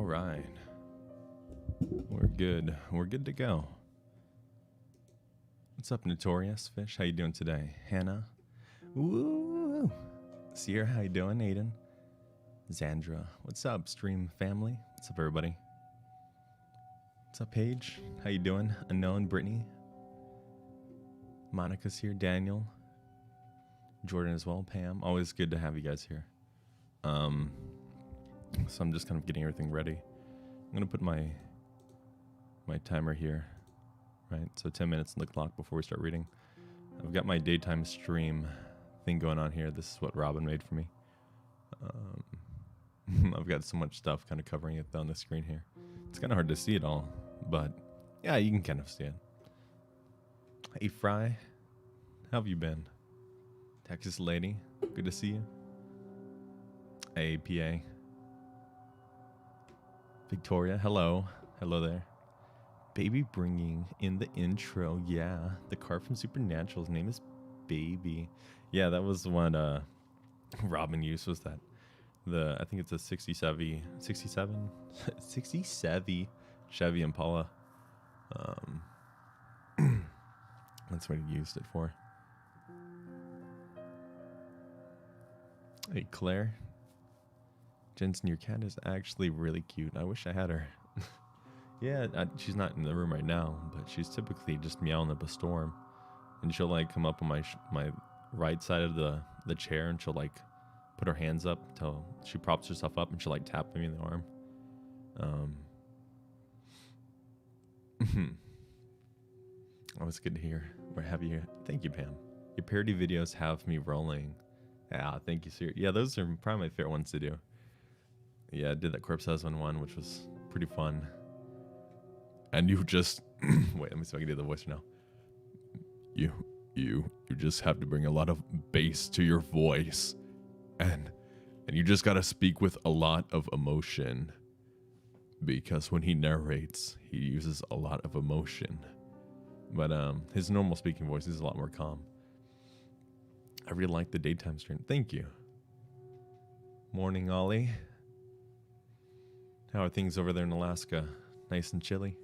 right. We're good. We're good to go. What's up, Notorious Fish? How you doing today? Hannah? Woo! Sierra, how you doing? Aiden? Zandra. What's up, stream family? What's up, everybody? What's up, Paige? How you doing? Unknown, Brittany? Monica's here. Daniel? Jordan as well. Pam? Always good to have you guys here. So I'm just kind of getting everything ready. I'm gonna put my timer here, right? So 10 minutes on the clock before we start reading. I've got my daytime stream thing going on here. This is what Robin made for me. I've got so much stuff kind of covering it on the screen here. It's kind of hard to see it all, but yeah, you can kind of see it. Hey, Fry. How have you been? Texas lady, good to see you. Hey, PA. Victoria, hello. Hello there. Baby bringing in the intro. Yeah, the card from Supernatural's name is Baby. Yeah, that was what Robin used, was that I think it's a 67 Chevy Impala. That's what he used it for. Hey, Claire. Jensen, your cat is actually really cute. I wish I had her. Yeah, she's not in the room right now, but she's typically just meowing up a storm. And she'll like come up on my right side of the chair, and she'll like put her hands up till she props herself up, and she'll like tap me in the arm. Always good to hear. Where have you? Thank you, Pam. Your parody videos have me rolling. Yeah, thank you, sir. Yeah, those are probably my favorite ones to do. Yeah, I did that Corpse Husband one, which was pretty fun. And you just wait, let me see if I can do the voice now. You just have to bring a lot of bass to your voice. And you just gotta speak with a lot of emotion. Because when he narrates, he uses a lot of emotion. But his normal speaking voice is a lot more calm. I really like the daytime stream. Thank you. Morning, Ollie. How are things over there in Alaska? Nice and chilly?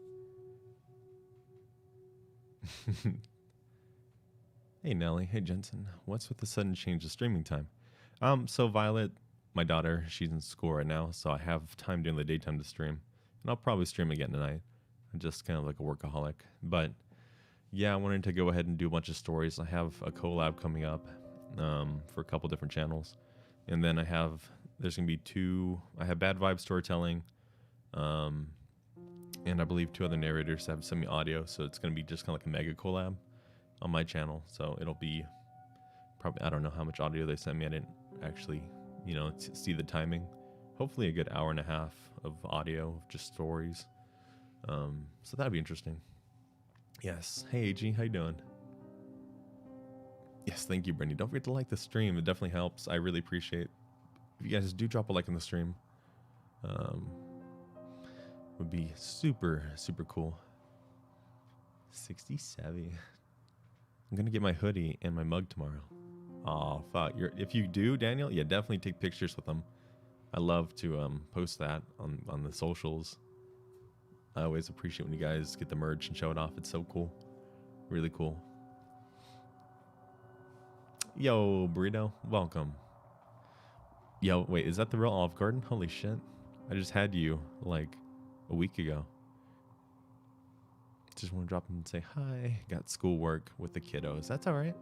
Hey, Nelly. Hey, Jensen. What's with the sudden change of streaming time? So Violet, my daughter, she's in school right now, so I have time during the daytime to stream. And I'll probably stream again tonight. I'm just kind of like a workaholic. But yeah, I wanted to go ahead and do a bunch of stories. I have a collab coming up for a couple different channels. And then there's going to be I have Bad Vibe Storytelling, and I believe 2 other narrators have sent me audio, so it's going to be just kind of like a mega collab on my channel. So it'll be probably, I don't know how much audio they sent me. I didn't actually, see the timing. Hopefully a good hour and a half of audio, just stories. So that'd be interesting. Yes. Hey, AG, how you doing? Yes, thank you, Brittany. Don't forget to like the stream. It definitely helps. I really appreciate if you guys do drop a like on the stream. Would be super, super cool. 67. I'm going to get my hoodie and my mug tomorrow. Oh, fuck. If you do, Daniel, yeah, definitely take pictures with them. I love to post that on the socials. I always appreciate when you guys get the merch and show it off. It's so cool. Really cool. Yo, Burrito, welcome. Yo, wait, is that the real Olive Garden? Holy shit. I just had you like a week ago. Just want to drop in and say hi. Got schoolwork with the kiddos. That's all right.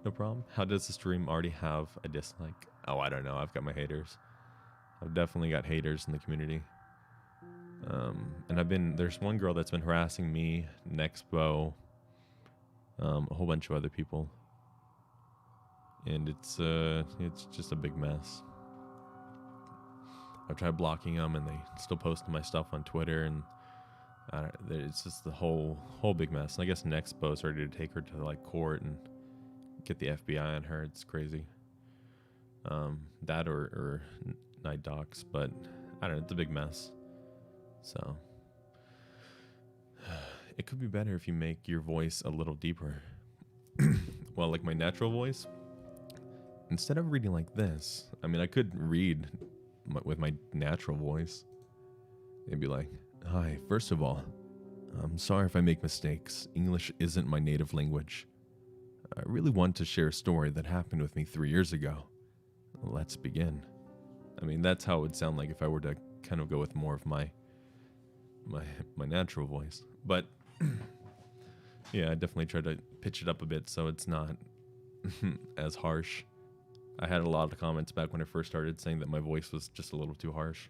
No problem. How does the stream already have a dislike? Oh, I don't know. I've got my haters. I've definitely got haters in the community. And there's one girl that's been harassing me, Nexpo, a whole bunch of other people. And it's just a big mess. I've tried blocking them, and they still post my stuff on Twitter, and it's just the whole big mess. And I guess Nexpo's ready to take her to like court and get the FBI on her. It's crazy. That or Night Docs, but I don't know. It's a big mess. So it could be better if you make your voice a little deeper. Well, like my natural voice. Instead of reading like this, I mean, I could read with my natural voice, They'd be like, "Hi, first of all, I'm sorry if I make mistakes. English isn't my native language. I really want to share a story that happened with me 3 years ago. Let's begin." I mean, that's how it would sound like if I were to kind of go with more of my natural voice. But yeah, I definitely try to pitch it up a bit so it's not as harsh. I had a lot of comments back when I first started saying that my voice was just a little too harsh.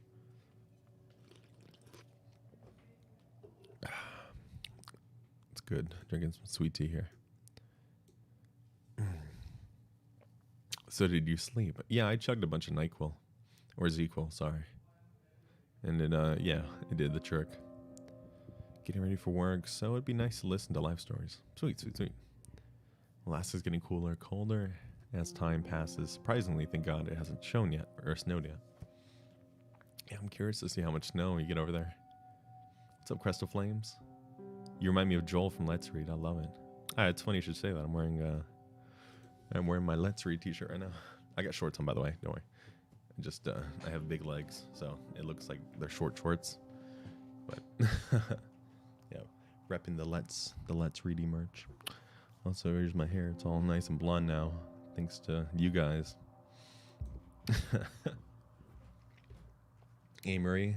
It's good. Drinking some sweet tea here. So did you sleep? Yeah, I chugged a bunch of NyQuil. Or ZQuil, sorry. And it, yeah, it did the trick. Getting ready for work, so it'd be nice to listen to life stories. Sweet, sweet, sweet. Alaska's getting cooler, colder as time passes. Surprisingly, thank God it hasn't shown yet, or snowed yet. Yeah, I'm curious to see how much snow you get over there. What's up, Crest of Flames? You remind me of Joel from Let's Read. I love it. Ah, it's funny you should say that. I'm wearing my Let's Read t-shirt right now. I got shorts on, by the way. Don't worry. I have big legs, so it looks like they're short shorts. But yeah, repping the Let's Ready merch. Also, here's my hair. It's all nice and blonde now, thanks to you guys. Hey, Marie.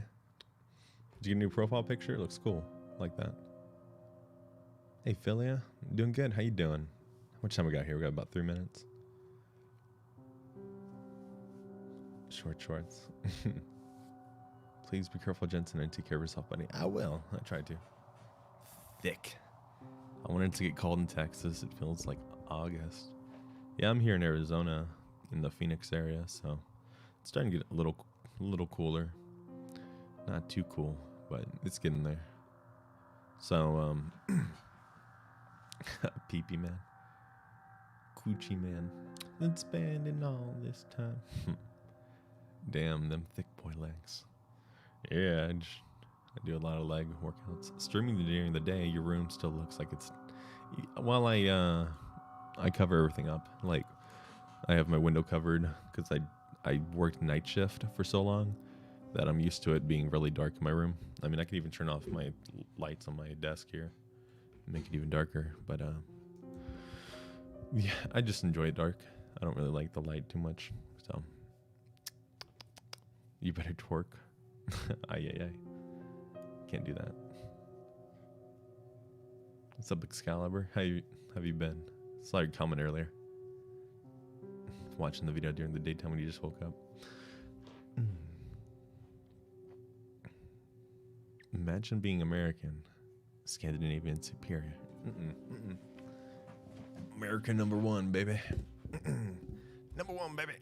Did you get a new profile picture? It looks cool. Like that. Hey, Philia. Doing good. How you doing? How much time we got here? We got about 3 minutes. Short shorts. Please be careful, Jensen, and take care of yourself, buddy. I will. I tried to. Thick. I wanted to get cold in Texas. It feels like August. Yeah, I'm here in Arizona, in the Phoenix area, so it's starting to get a little cooler. Not too cool, but it's getting there. So, Pee-pee man. Coochie man. Been spending all this time. Damn, them thick boy legs. Yeah, I do a lot of leg workouts. Streaming during the day, your room still looks like it's... While I cover everything up. Like, I have my window covered because I worked night shift for so long that I'm used to it being really dark in my room. I mean, I could even turn off my lights on my desk here and make it even darker. But, yeah, I just enjoy it dark. I don't really like the light too much, so... You better twerk. Ay. Can't do that. What's up, Excalibur? How have you been? Saw your comment earlier. Watching the video during the daytime when you just woke up. Imagine being American. Scandinavian superior. America #1, baby. #1, baby.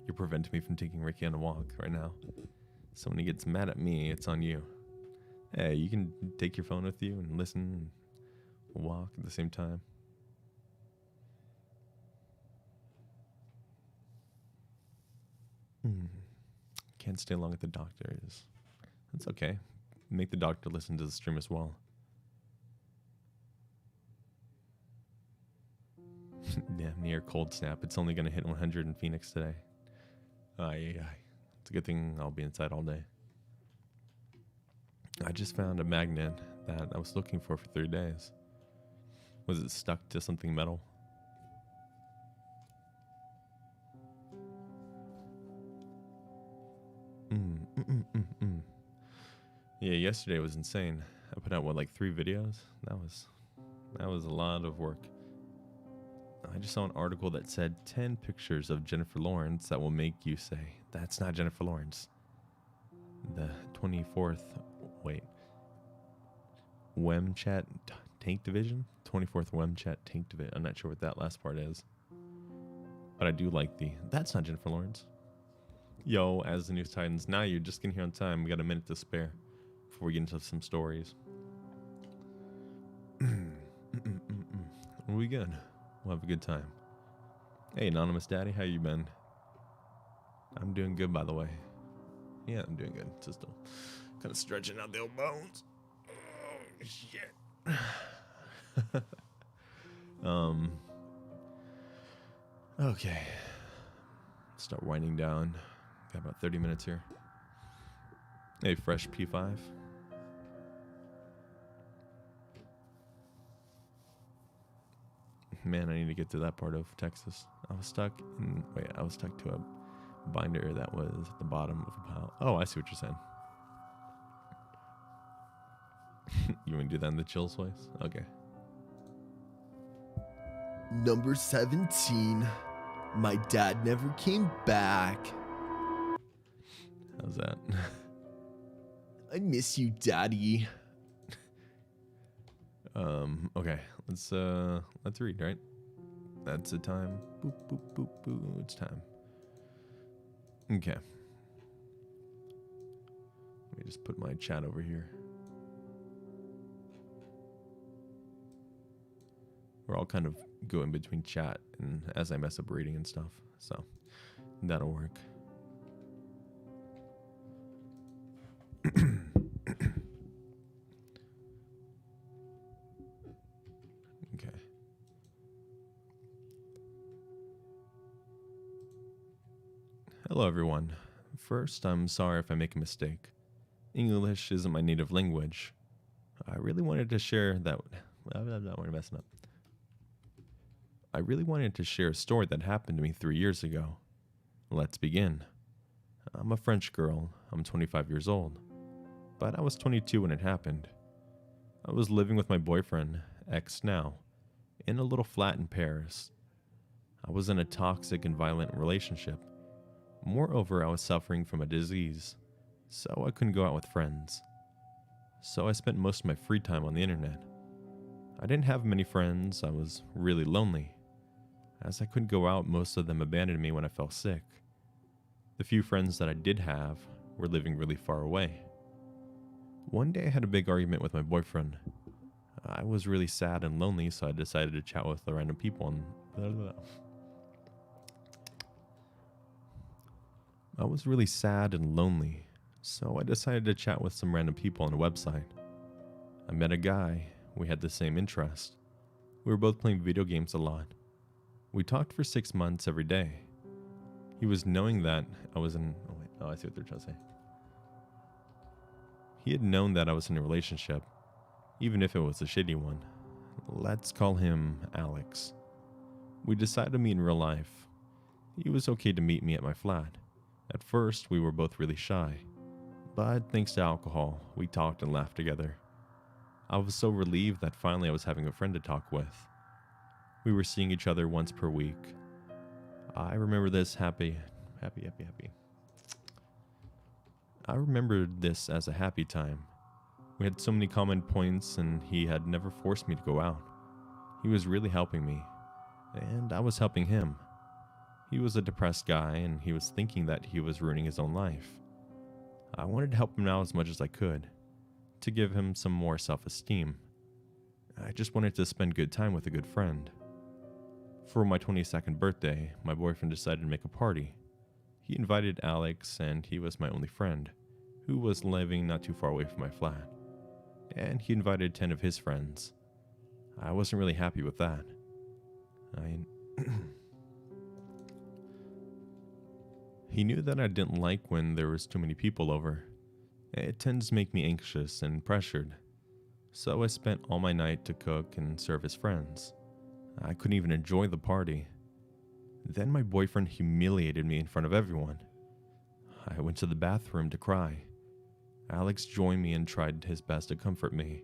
You're preventing me from taking Ricky on a walk right now. So when he gets mad at me, it's on you. Hey, you can take your phone with you and listen and walk at the same time. Can't stay long at the doctor's. That's okay. Make the doctor listen to the stream as well. Damn near cold snap. It's only going to hit 100 in Phoenix today. Aye. It's a good thing I'll be inside all day. I just found a magnet that I was looking for 3 days. Was it stuck to something metal? Yeah, yesterday was insane. I put out, like 3 videos? That was a lot of work. I just saw an article that said 10 pictures of Jennifer Lawrence that will make you say, that's not Jennifer Lawrence. The 24th, Wemchat Tank Division? 24th Wemchat Tank Division. I'm not sure what that last part is. But I do like that's not Jennifer Lawrence. Yo, as the News Titans, now you're just getting here on time. We got a minute to spare before we get into some stories. We good? We'll have a good time. Hey, Anonymous Daddy, how you been? I'm doing good, by the way. Yeah, I'm doing good. Just kind of stretching out the old bones. Oh, shit. Okay. Start winding down. Got about 30 minutes here. A fresh P5. Man, I need to get to that part of Texas. I was stuck to a binder that was at the bottom of a pile. Oh, I see what you're saying. You want to do that in the chills voice? Okay. Number 17. My dad never came back. How's that? I miss you, Daddy. Okay. Let's read, right? That's the time. Boop, boop, boop, boop. It's time. Okay. Let me just put my chat over here. We're all kind of going between chat and as I mess up reading and stuff. So that'll work. Okay. Hello, everyone. First, I'm sorry if I make a mistake. English isn't my native language. I really wanted to share that. We're messing up. I really wanted to share a story that happened to me 3 years ago. Let's begin. I'm a French girl. I'm 25 years old. But I was 22 when it happened. I was living with my boyfriend, ex now, in a little flat in Paris. I was in a toxic and violent relationship. Moreover, I was suffering from a disease, so I couldn't go out with friends. So I spent most of my free time on the internet. I didn't have many friends. I was really lonely. As I couldn't go out, most of them abandoned me when I fell sick. The few friends that I did have were living really far away. One day I had a big argument with my boyfriend. I was really sad and lonely, so I decided to chat with the random people on I was really sad and lonely, so I decided to chat with some random people on a website. I met a guy. We had the same interest. We were both playing video games a lot. We talked for 6 months every day. He was knowing that I was in... I see what they're trying to say. He had known that I was in a relationship, even if it was a shitty one. Let's call him Alex. We decided to meet in real life. He was okay to meet me at my flat. At first, we were both really shy, but thanks to alcohol, we talked and laughed together. I was so relieved that finally I was having a friend to talk with. We were seeing each other once per week. I remember this happy. I remembered this as a happy time. We had so many common points, and he had never forced me to go out. He was really helping me, and I was helping him. He was a depressed guy, and he was thinking that he was ruining his own life. I wanted to help him out as much as I could, to give him some more self-esteem. I just wanted to spend good time with a good friend. For my 22nd birthday, my boyfriend decided to make a party. He invited Alex, and he was my only friend, who was living not too far away from my flat. And he invited 10 of his friends. I wasn't really happy with that. He knew that I didn't like when there was too many people over. It tends to make me anxious and pressured. So I spent all my night to cook and serve his friends. I couldn't even enjoy the party. Then my boyfriend humiliated me in front of everyone. I went to the bathroom to cry. Alex joined me and tried his best to comfort me.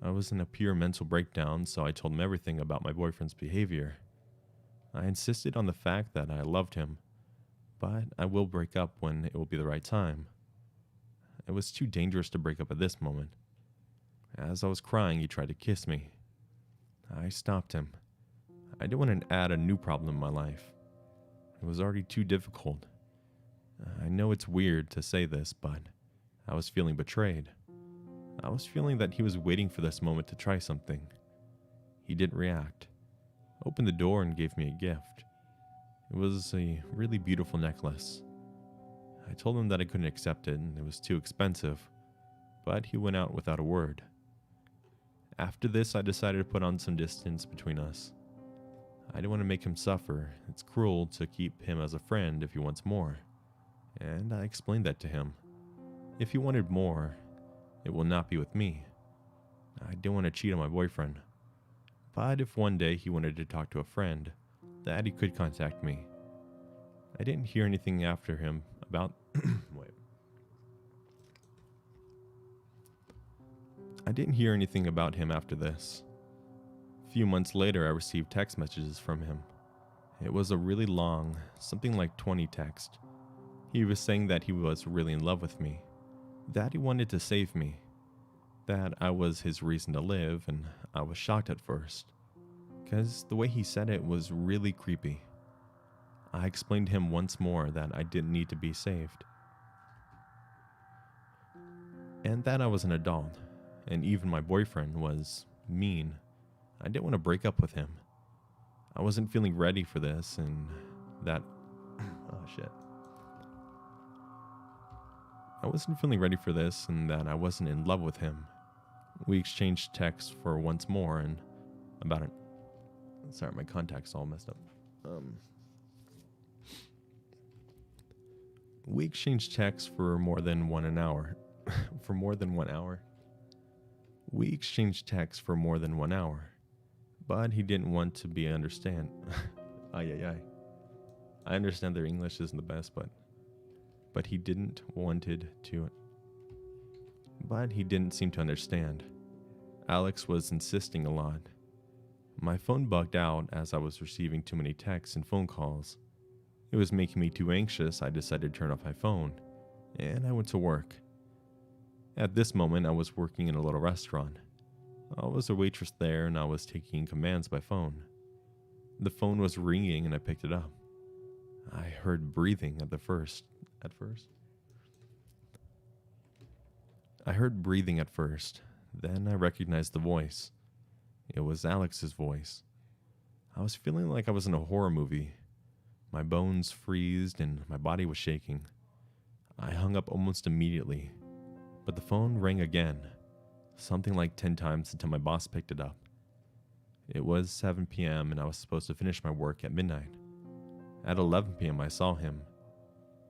I was in a pure mental breakdown, so I told him everything about my boyfriend's behavior. I insisted on the fact that I loved him, but I will break up when it will be the right time. It was too dangerous to break up at this moment. As I was crying, he tried to kiss me. I stopped him. I didn't want to add a new problem in my life. It was already too difficult. I know it's weird to say this, but I was feeling betrayed. I was feeling that he was waiting for this moment to try something. He didn't react. Opened the door and gave me a gift. It was a really beautiful necklace. I told him that I couldn't accept it and it was too expensive, but he went out without a word. After this, I decided to put on some distance between us. I didn't want to make him suffer. It's cruel to keep him as a friend if he wants more. And I explained that to him. If he wanted more, it will not be with me. I didn't want to cheat on my boyfriend. But if one day he wanted to talk to a friend, that he could contact me. I didn't hear anything after him about... Wait. I didn't hear anything about him after this. A few months later, I received text messages from him. It was a really long, something like 20 text. He was saying that he was really in love with me, that he wanted to save me, that I was his reason to live, and I was shocked at first, because the way he said it was really creepy. I explained to him once more that I didn't need to be saved, and that I was an adult, and even my boyfriend was mean. I didn't want to break up with him. I wasn't feeling ready for this, and that... oh shit. I wasn't feeling ready for this, and that I wasn't in love with him. We exchanged texts for once more, and about it. Sorry, my contact's all messed up. We exchanged texts for more than 1 hour. For more than 1 hour. We exchanged texts for more than 1 hour. But he didn't want to be understand. Ay, ay, ay. I understand their English isn't the best, but he didn't wanted to. But he didn't seem to understand. Alex was insisting a lot. My phone bugged out as I was receiving too many texts and phone calls. It was making me too anxious. I decided to turn off my phone, and I went to work. At this moment, I was working in a little restaurant. I was a waitress there, and I was taking commands by phone. The phone was ringing, and I picked it up. I heard breathing at first. I heard breathing at first. Then I recognized the voice. It was Alex's voice. I was feeling like I was in a horror movie. My bones freezed, and my body was shaking. I hung up almost immediately, but the phone rang again. Something like 10 times until my boss picked it up. It was 7 p.m. and I was supposed to finish my work at midnight. At 11 p.m. I saw him.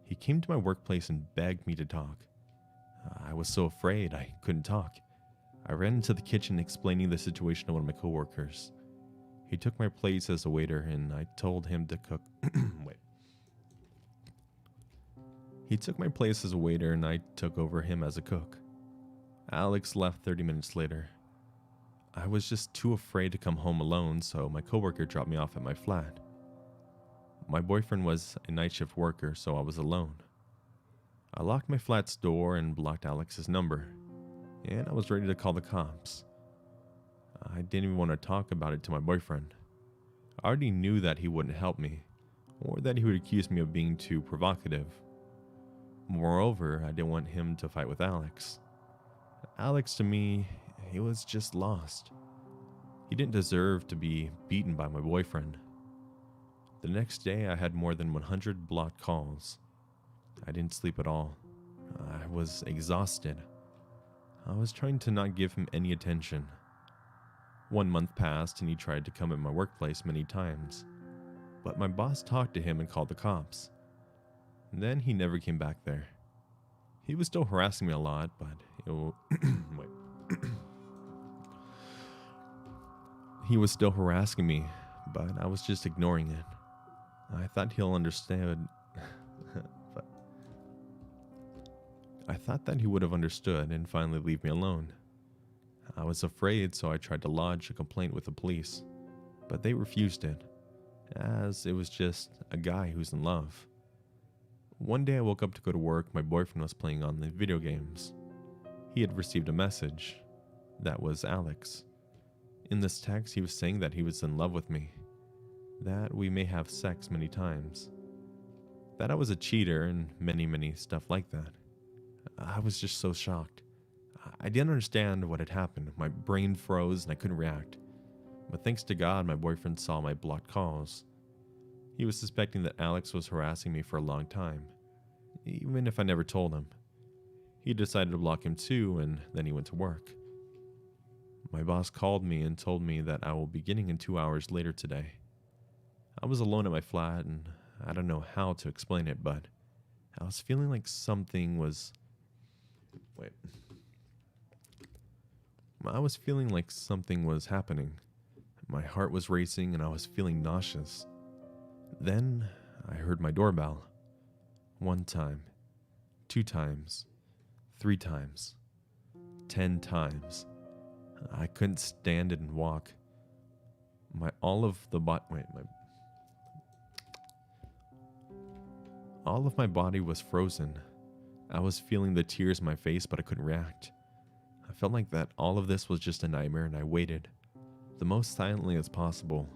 He came to my workplace and begged me to talk. I was so afraid I couldn't talk. I ran into the kitchen explaining the situation to one of my coworkers. He took my place as a waiter and I told him to cook. He took my place as a waiter and I took over him as a cook. Alex left 30 minutes later. I was just too afraid to come home alone, so my coworker dropped me off at my flat. My boyfriend was a night shift worker, so I was alone. I locked my flat's door and blocked Alex's number, and I was ready to call the cops. I didn't even want to talk about it to my boyfriend. I already knew that he wouldn't help me, or that he would accuse me of being too provocative. Moreover, I didn't want him to fight with Alex. Alex, to me, he was just lost. He didn't deserve to be beaten by my boyfriend. The next day, I had more than 100 blocked calls. I didn't sleep at all. I was exhausted. I was trying to not give him any attention. 1 month passed and he tried to come at my workplace many times. But my boss talked to him and called the cops. Then he never came back there. He was still harassing me a lot, but He was still harassing me, but I was just ignoring it. I thought he'll understand. But I thought that he would have understood and finally leave me alone. I was afraid, so I tried to lodge a complaint with the police, but they refused it, as it was just a guy who's in love. One day I woke up to go to work. My boyfriend was playing on the video games. He had received a message. That was Alex. In this text, he was saying that he was in love with me, that we may have sex many times, that I was a cheater, and many stuff like that. I was just so shocked. I didn't understand what had happened. My brain froze and I couldn't react. But thanks to God, my boyfriend saw my blocked calls. He was suspecting that Alex was harassing me for a long time, even if I never told him. He decided to block him too, and then he went to work. My boss called me and told me that I will be beginning in 2 hours later today. I was alone at my flat, and I don't know how to explain it, but I was feeling like something was Wait. I was feeling like something was happening. My heart was racing and I was feeling nauseous. Then I heard my doorbell. 1 time, 2 times, 3 times, 10 times. I couldn't stand it and walk. All of my body was frozen. I was feeling the tears in my face, but I couldn't react. I felt like that all of this was just a nightmare, and I waited, the most silently as possible.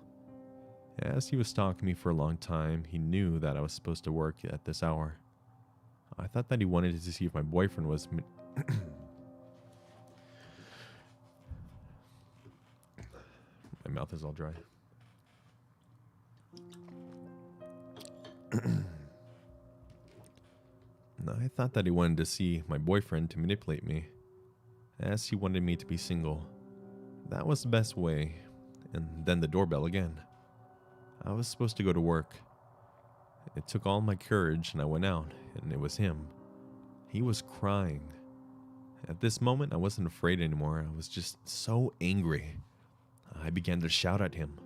As he was stalking me for a long time, he knew that I was supposed to work at this hour. I thought that he wanted to see if my boyfriend was... My mouth is all dry. I thought that he wanted to see my boyfriend to manipulate me, as he wanted me to be single. That was the best way. And then the doorbell again. I was supposed to go to work. It took all my courage and I went out, and it was him. He was crying. At this moment, I wasn't afraid anymore. I was just so angry. I began to shout at him.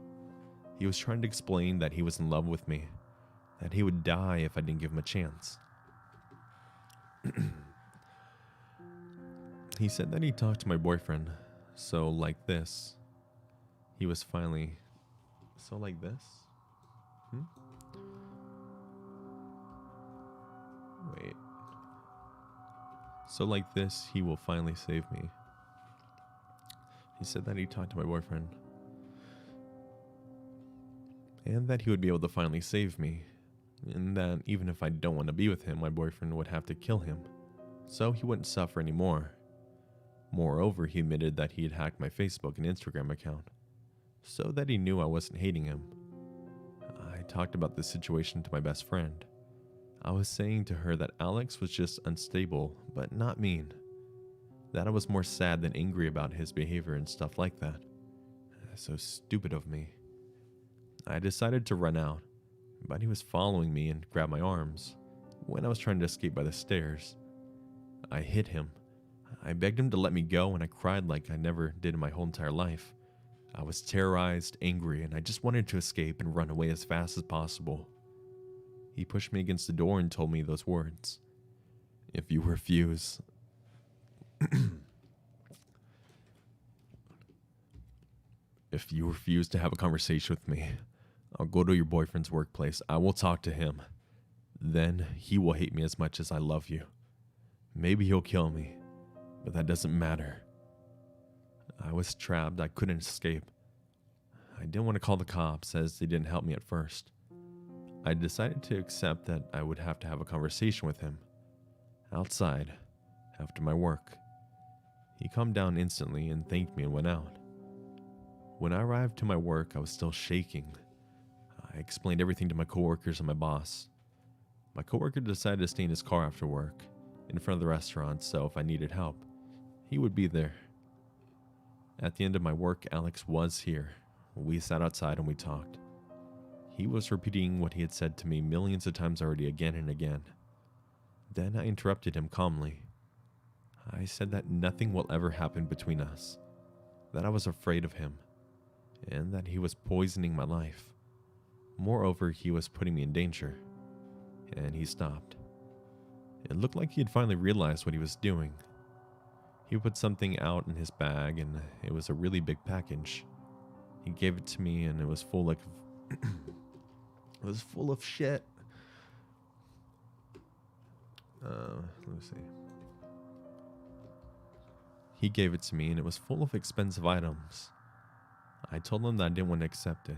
He was trying to explain that he was in love with me, that he would die if I didn't give him a chance. He said that he talked to my boyfriend, so like this. He was finally... So like this? Wait. So like this, he will finally save me. He said that he talked to my boyfriend. And that he would be able to finally save me. And that even if I don't want to be with him, my boyfriend would have to kill him. So he wouldn't suffer anymore. Moreover, he admitted that he had hacked my Facebook and Instagram account, so that he knew I wasn't hating him. I talked about this situation to my best friend. I was saying to her that Alex was just unstable, but not mean. That I was more sad than angry about his behavior and stuff like that. So stupid of me. I decided to run out, but he was following me and grabbed my arms when I was trying to escape by the stairs. I hit him. I begged him to let me go, and I cried like I never did in my whole entire life. I was terrorized, angry, and I just wanted to escape and run away as fast as possible. He pushed me against the door and told me those words. If you refuse... If you refuse to have a conversation with me, I'll go to your boyfriend's workplace. I will talk to him. Then he will hate me as much as I love you. Maybe he'll kill me, but that doesn't matter. I was trapped. I couldn't escape. I didn't want to call the cops as they didn't help me at first. I decided to accept that I would have to have a conversation with him outside after my work. He calmed down instantly and thanked me and went out. When I arrived to my work, I was still shaking. I explained everything to my coworkers and my boss. My coworker decided to stay in his car after work, in front of the restaurant, so if I needed help, he would be there. At the end of my work, Alex was here. We sat outside and we talked. He was repeating what he had said to me millions of times already again and again. Then I interrupted him calmly. I said that nothing will ever happen between us, that I was afraid of him, and that he was poisoning my life. Moreover, he was putting me in danger. And he stopped. It looked like he had finally realized what he was doing. He put something out in his bag, and it was a really big package. He gave it to me, and it was full of... it was full of shit. Let me see. He gave it to me, and it was full of expensive items. I told him that I didn't want to accept it.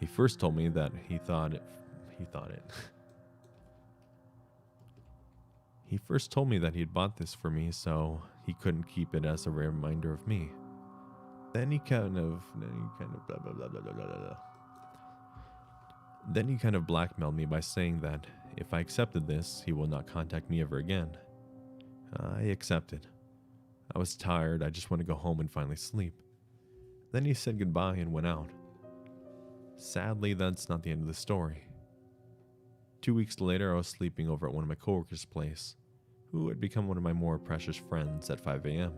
He first told me that he thought it. He first told me that he had bought this for me, so he couldn't keep it as a reminder of me. Then he kind of blah, blah, blah, blah, blah, blah, blah. Then he kind of blackmailed me by saying that if I accepted this, he will not contact me ever again. I accepted. I was tired. I just wanted to go home and finally sleep. Then he said goodbye and went out. Sadly, that's not the end of the story. 2 weeks later, I was sleeping over at one of my coworkers' place. who had become one of my more precious friends at 5 a.m.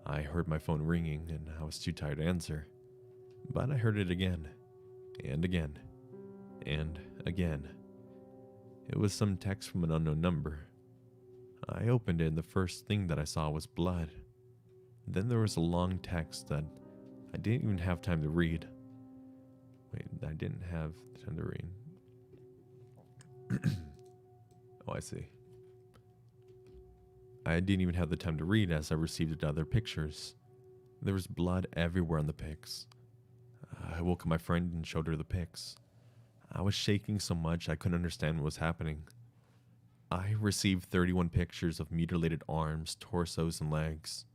I heard my phone ringing and I was too tired to answer, but I heard it again, and again, and again. It was some text from an unknown number. I opened it and the first thing that I saw was blood. Then there was a long text that I didn't even have time to read. Wait, I didn't have time to read. Oh, I see. I didn't even have the time to read as I received other pictures. There was blood everywhere on the pics. I woke up my friend and showed her the pics. I was shaking so much I couldn't understand what was happening. I received 31 pictures of mutilated arms, torsos, and legs.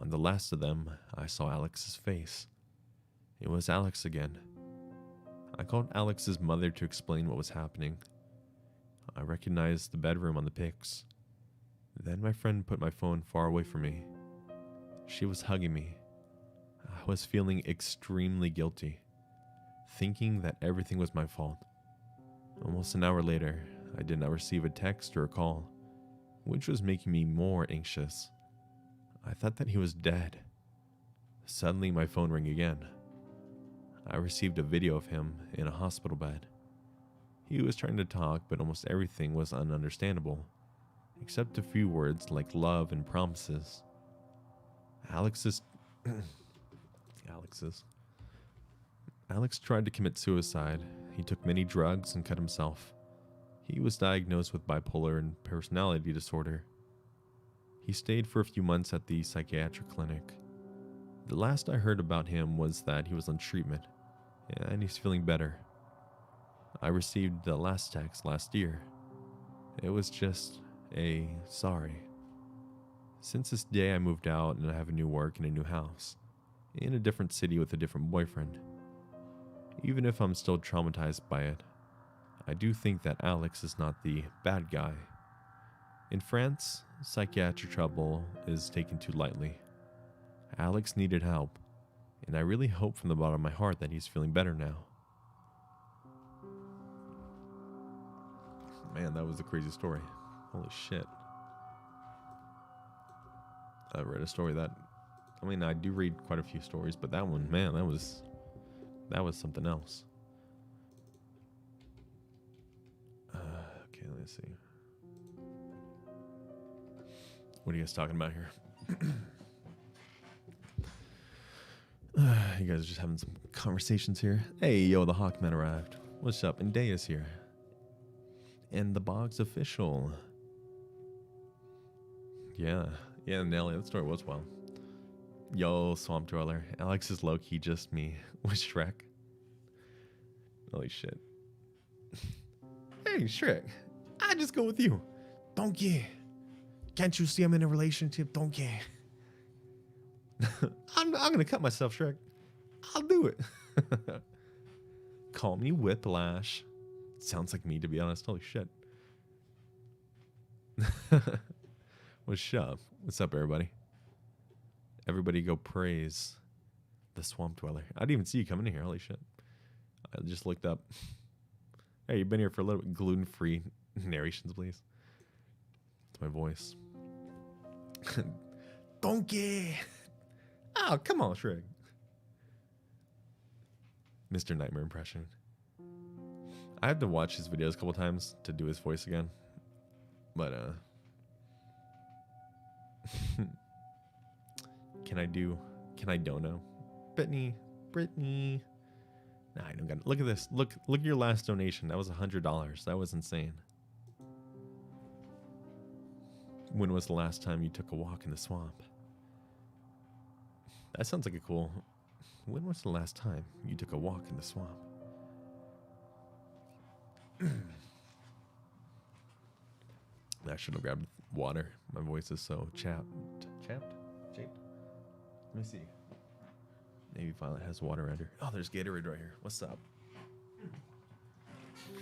On the last of them, I saw Alex's face. It was Alex again. I called Alex's mother to explain what was happening. I recognized the bedroom on the pics. Then my friend put my phone far away from me. She was hugging me. I was feeling extremely guilty, thinking that everything was my fault. Almost an hour later, I did not receive a text or a call, which was making me more anxious. I thought that he was dead. Suddenly, my phone rang again. I received a video of him in a hospital bed. He was trying to talk, but almost everything was ununderstandable, except a few words like love and promises. Alex tried to commit suicide. He took many drugs and cut himself. He was diagnosed with bipolar and personality disorder. He stayed for a few months at the psychiatric clinic. The last I heard about him was that he was on treatment, and he's feeling better. I received the last text last year. It was just a sorry. Since this day I moved out and I have a new work and a new house, in a different city with a different boyfriend. Even if I'm still traumatized by it, I do think that Alex is not the bad guy. In France, psychiatric trouble is taken too lightly. Alex needed help, and I really hope from the bottom of my heart that he's feeling better now. Man, that was a crazy story. Holy shit. I read a story that, I do read quite a few stories, but that one, man, that was something else. Okay, let's see. What are you guys talking about here? You guys are just having some conversations here. Hey, yo, the Hawkman arrived. What's up? And Day is here. And the Bog's official. Yeah, Nelly, that story was wild. Yo, Swamp Dweller. Alex is low-key just me with Shrek. Holy shit. Hey, Shrek. I just go with you. Donkey. Can't you see I'm in a relationship? Donkey. I'm gonna cut myself, Shrek. I'll do it. Call me Whiplash. Sounds like me, to be honest. Holy shit. What's up? What's up, everybody? Everybody go praise the Swamp Dweller. I didn't even see you coming in here. Holy shit. I just looked up. Hey, you've been here for a little bit. Gluten-free narrations, please. It's my voice. Donkey! Oh, come on, Shrek. Mr. Nightmare impression. I had to watch his videos a couple times to do his voice again. But, Can I don't know? Brittany. Nah, I don't got it. Look at this. Look at your last donation. That was $100. That was insane. When was the last time you took a walk in the swamp? That sounds like a cool... When was the last time you took a walk in the swamp? I should have grabbed water. My voice is so chapped. Chaped? Let me see. Navy Violet has water under. Oh, there's Gatorade right here. What's up?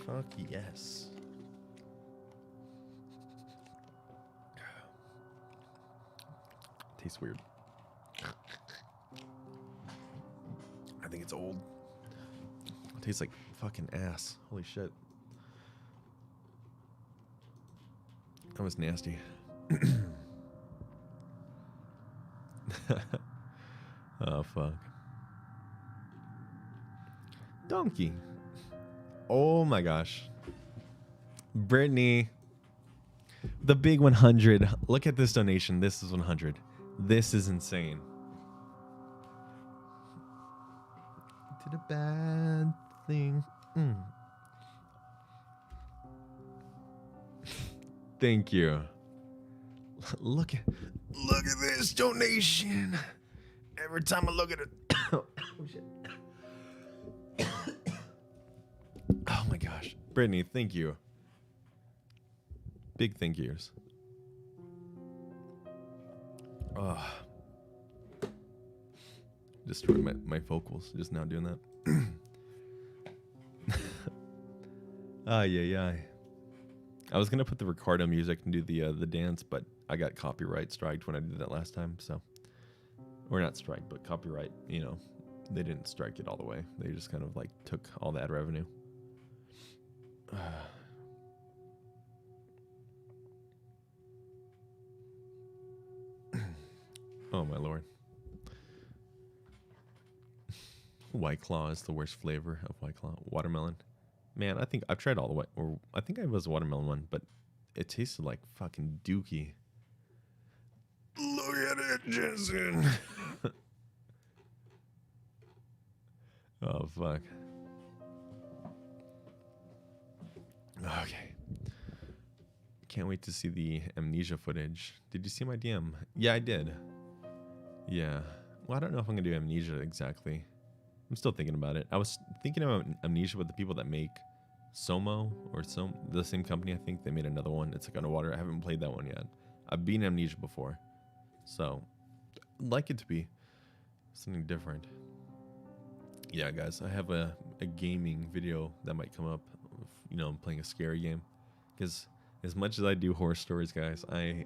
Fuck yes. Tastes weird. I think it's old. It tastes like fucking ass. Holy shit. That was nasty. Oh, fuck. Donkey. Oh, my gosh. Brittany. The big 100. Look at this donation. This is 100. This is insane. Did a bad thing. Thank you. Look at this donation. Every time I look at it. Oh, shit. Oh my gosh. Brittany, thank you. Big thank yous. Oh. Destroyed my vocals just now doing that. Yeah. I was gonna put the Ricardo music and do the dance, but I got copyright striked when I did that last time. So, or not strike, but copyright. You know, they didn't strike it all the way. They just kind of like took all that revenue. Oh my lord. White Claw is the worst flavor of White Claw. Watermelon. Man, I think I've tried all the way, or I think I was a watermelon one, but it tasted like fucking dookie. Look at it, Jensen. Oh, fuck. Okay. Can't wait to see the amnesia footage. Did you see my DM? Yeah, I did. Yeah. Well, I don't know if I'm going to do amnesia exactly. I'm still thinking about it. I was thinking about amnesia with the people that make Somo or the same company. I think they made another one. It's like underwater. I haven't played that one yet. I've been amnesia before. So, I'd like it to be something different. Yeah, guys, I have a gaming video that might come up. You know, I'm playing a scary game. Because as much as I do horror stories, guys, I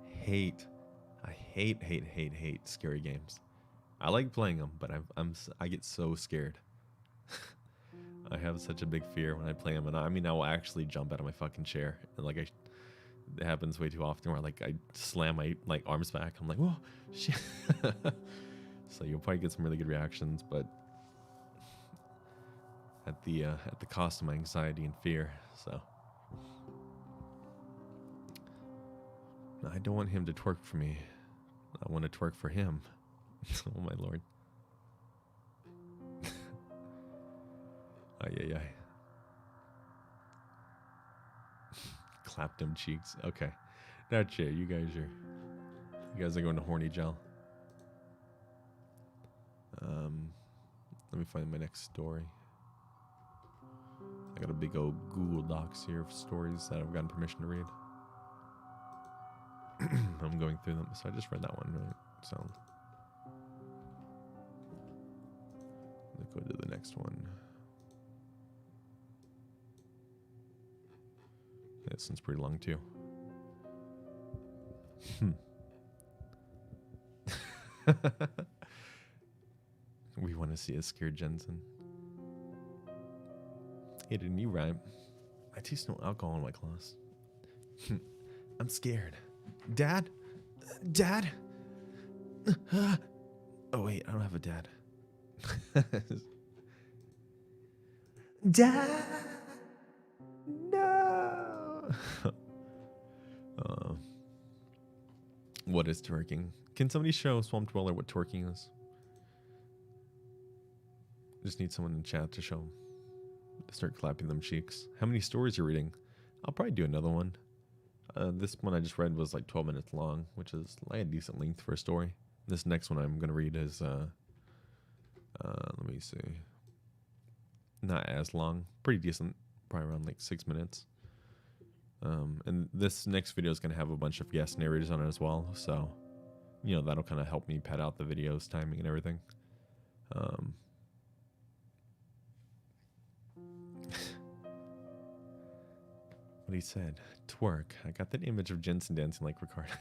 hate scary games. I like playing them, but I get so scared. I have such a big fear when I play them, and I mean, I will actually jump out of my fucking chair, and like it happens way too often where like I slam my like arms back. I'm like, whoa, shit. So you'll probably get some really good reactions, but at the cost of my anxiety and fear. So I don't want him to twerk for me. I want to twerk for him. Oh my lord. Ay. Clap them cheeks. Okay. That's it. You guys are going to horny gel. Let me find my next story. I got a big old Google Docs here of stories that I've gotten permission to read. I'm going through them. So I just read that one, right? So let's go to the next one. This one's pretty long too. We want to see a scared Jensen. Hey, didn't you rhyme? I taste no alcohol in my claws. I'm scared. Dad? Dad? Oh, wait, I don't have a dad. Dad? No! What is twerking? Can somebody show Swamp Dweller what twerking is? Just need someone in chat to show them. To start clapping them cheeks. How many stories you're reading? I'll probably do another one. This one I just read was like 12 minutes long, which is like a decent length for a story. This next one I'm going to read is, let me see. Not as long. Pretty decent. Probably around like 6 minutes. And this next video is going to have a bunch of guest narrators on it as well. So, you know, that'll kind of help me pad out the videos, timing and everything. What he said. Twerk. I got that image of Jensen dancing like Ricardo.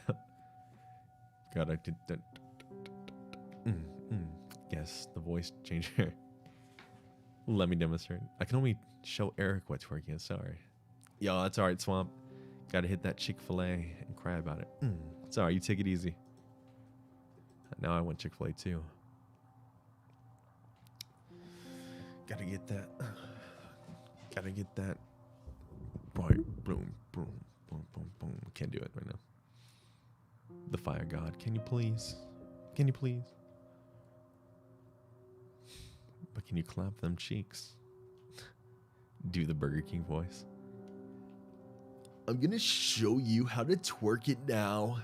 God, I did that. Yes, the voice changer. Let me demonstrate. I can only show Eric what twerking is. Sorry. Yo, that's alright, Swamp. Gotta hit that Chick-fil-A and cry about it. It's alright, you take it easy. Now I want Chick-fil-A too. Gotta get that. Gotta get that. Boom, boom, boom, boom, boom, boom. Can't do it right now. The fire god, can you please? Can you please? But can you clap them cheeks? Do the Burger King voice. I'm gonna show you how to twerk it now.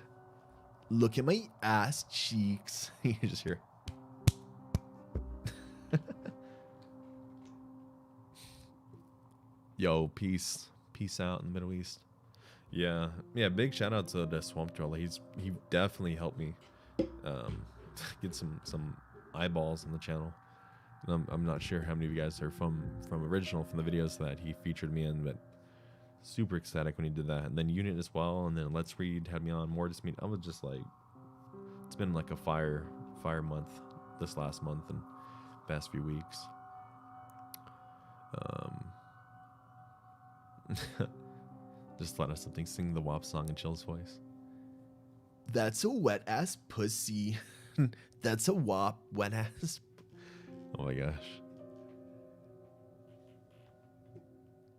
Look at my ass cheeks. You just hear. Yo, peace. Peace out in the Middle East. Yeah, big shout out to the Swamp Troll. He definitely helped me get some eyeballs on the channel. I'm not sure how many of you guys are from the videos that he featured me in, but super ecstatic when he did that. And then Unit as well, and then Let's Read had me on. More just me. I was just like, it's been like a fire month this last month and past few weeks. Just thought of something. Sing the WAP song in Chill's voice. That's a wet ass pussy. That's a wop wet ass. Oh my gosh.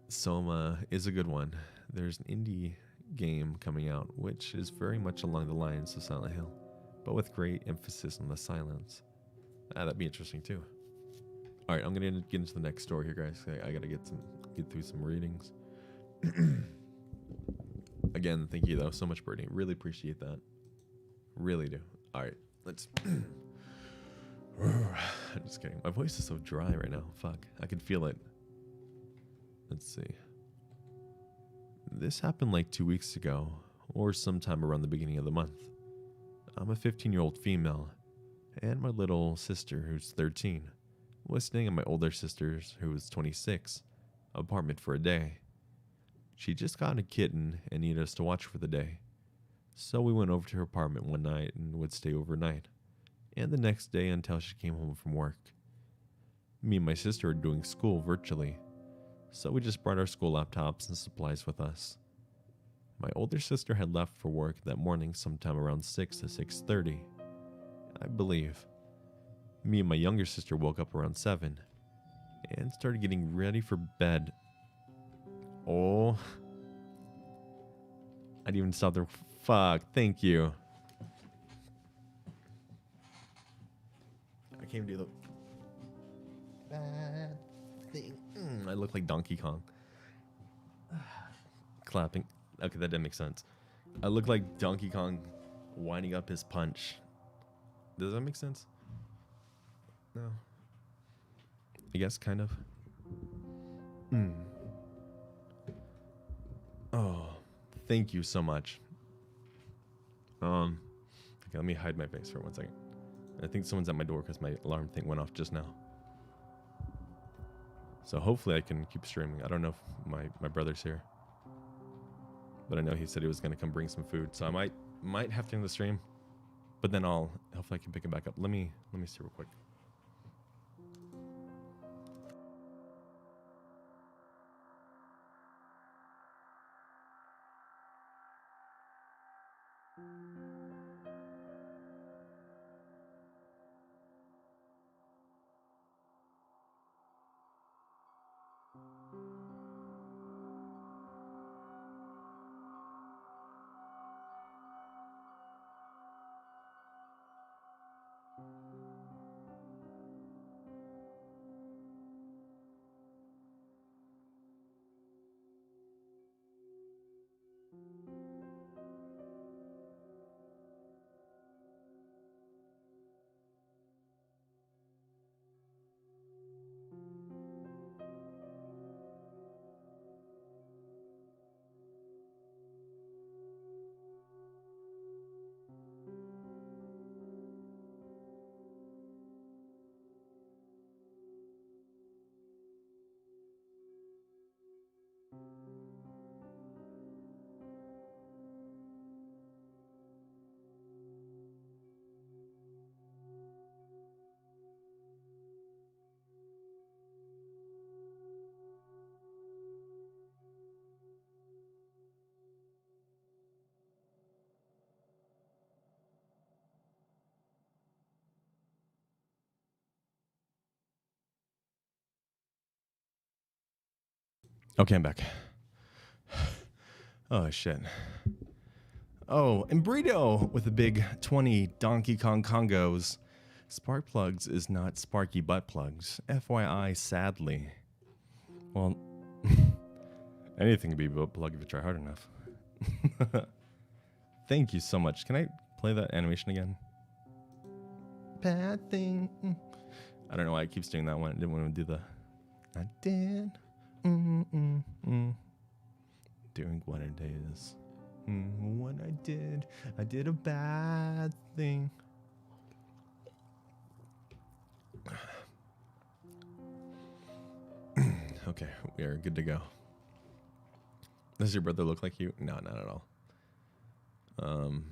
Soma is a good one. There's an indie game coming out which is very much along the lines of Silent Hill, but with great emphasis on the silence. That'd be interesting too. All right, I'm gonna get into the next story here, guys. I gotta get through some readings. Again, thank you though so much, Birdie. Really appreciate that. Really do. All right, let's. I'm just kidding. My voice is so dry right now. Fuck, I can feel it. Let's see. This happened like 2 weeks ago, or sometime around the beginning of the month. I'm a 15-year-old female, and my little sister, who's 13, was staying at my older sister's, who was 26, apartment for a day. She just got a kitten and needed us to watch for the day. So we went over to her apartment one night and would stay overnight, and the next day until she came home from work. Me and my sister are doing school virtually, so we just brought our school laptops and supplies with us. My older sister had left for work that morning sometime around 6 to 6:30, I believe. Me and my younger sister woke up around 7 and started getting ready for bed. Oh, I didn't even stop there. Fuck, thank you. I can't do the bad thing. I look like Donkey Kong. Clapping. Okay, that didn't make sense. I look like Donkey Kong winding up his punch. Does that make sense? No. I guess kind of. Oh, thank you so much. Okay, let me hide my face for 1 second. I think someone's at my door because my alarm thing went off just now. So hopefully I can keep streaming. I don't know if my brother's here, but I know he said he was going to come bring some food. So I might have to end the stream, but then hopefully I can pick it back up. Let me see real quick. Okay, I'm back. Oh, shit. Oh, and burrito with a big 20 Donkey Kong Congos. Spark plugs is not Sparky butt plugs. FYI, sadly. Well, anything can be a butt plug if you try hard enough. Thank you so much. Can I play that animation again? Bad thing. I don't know why I keep doing that one. I didn't want to do the... I did. Doing what it is. What I did a bad thing. Okay, we are good to go. Does your brother look like you? No, not at all. And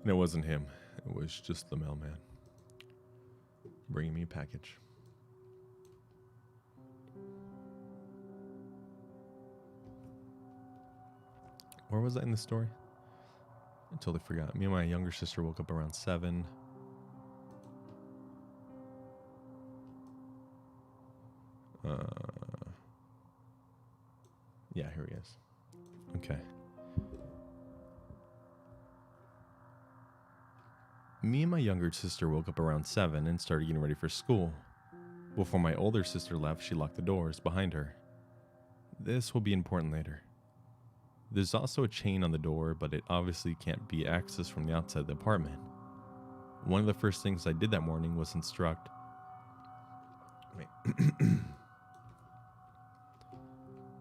it wasn't him. It was just the mailman bringing me a package. Where was I in the story? I totally forgot. Me and my younger sister woke up around 7. Yeah, here he is. Okay. Me and my younger sister woke up around 7 and started getting ready for school. Before my older sister left, she locked the doors behind her. This will be important later. There's also a chain on the door, but it obviously can't be accessed from the outside of the apartment. One of the first things I did that morning was instruct... Wait.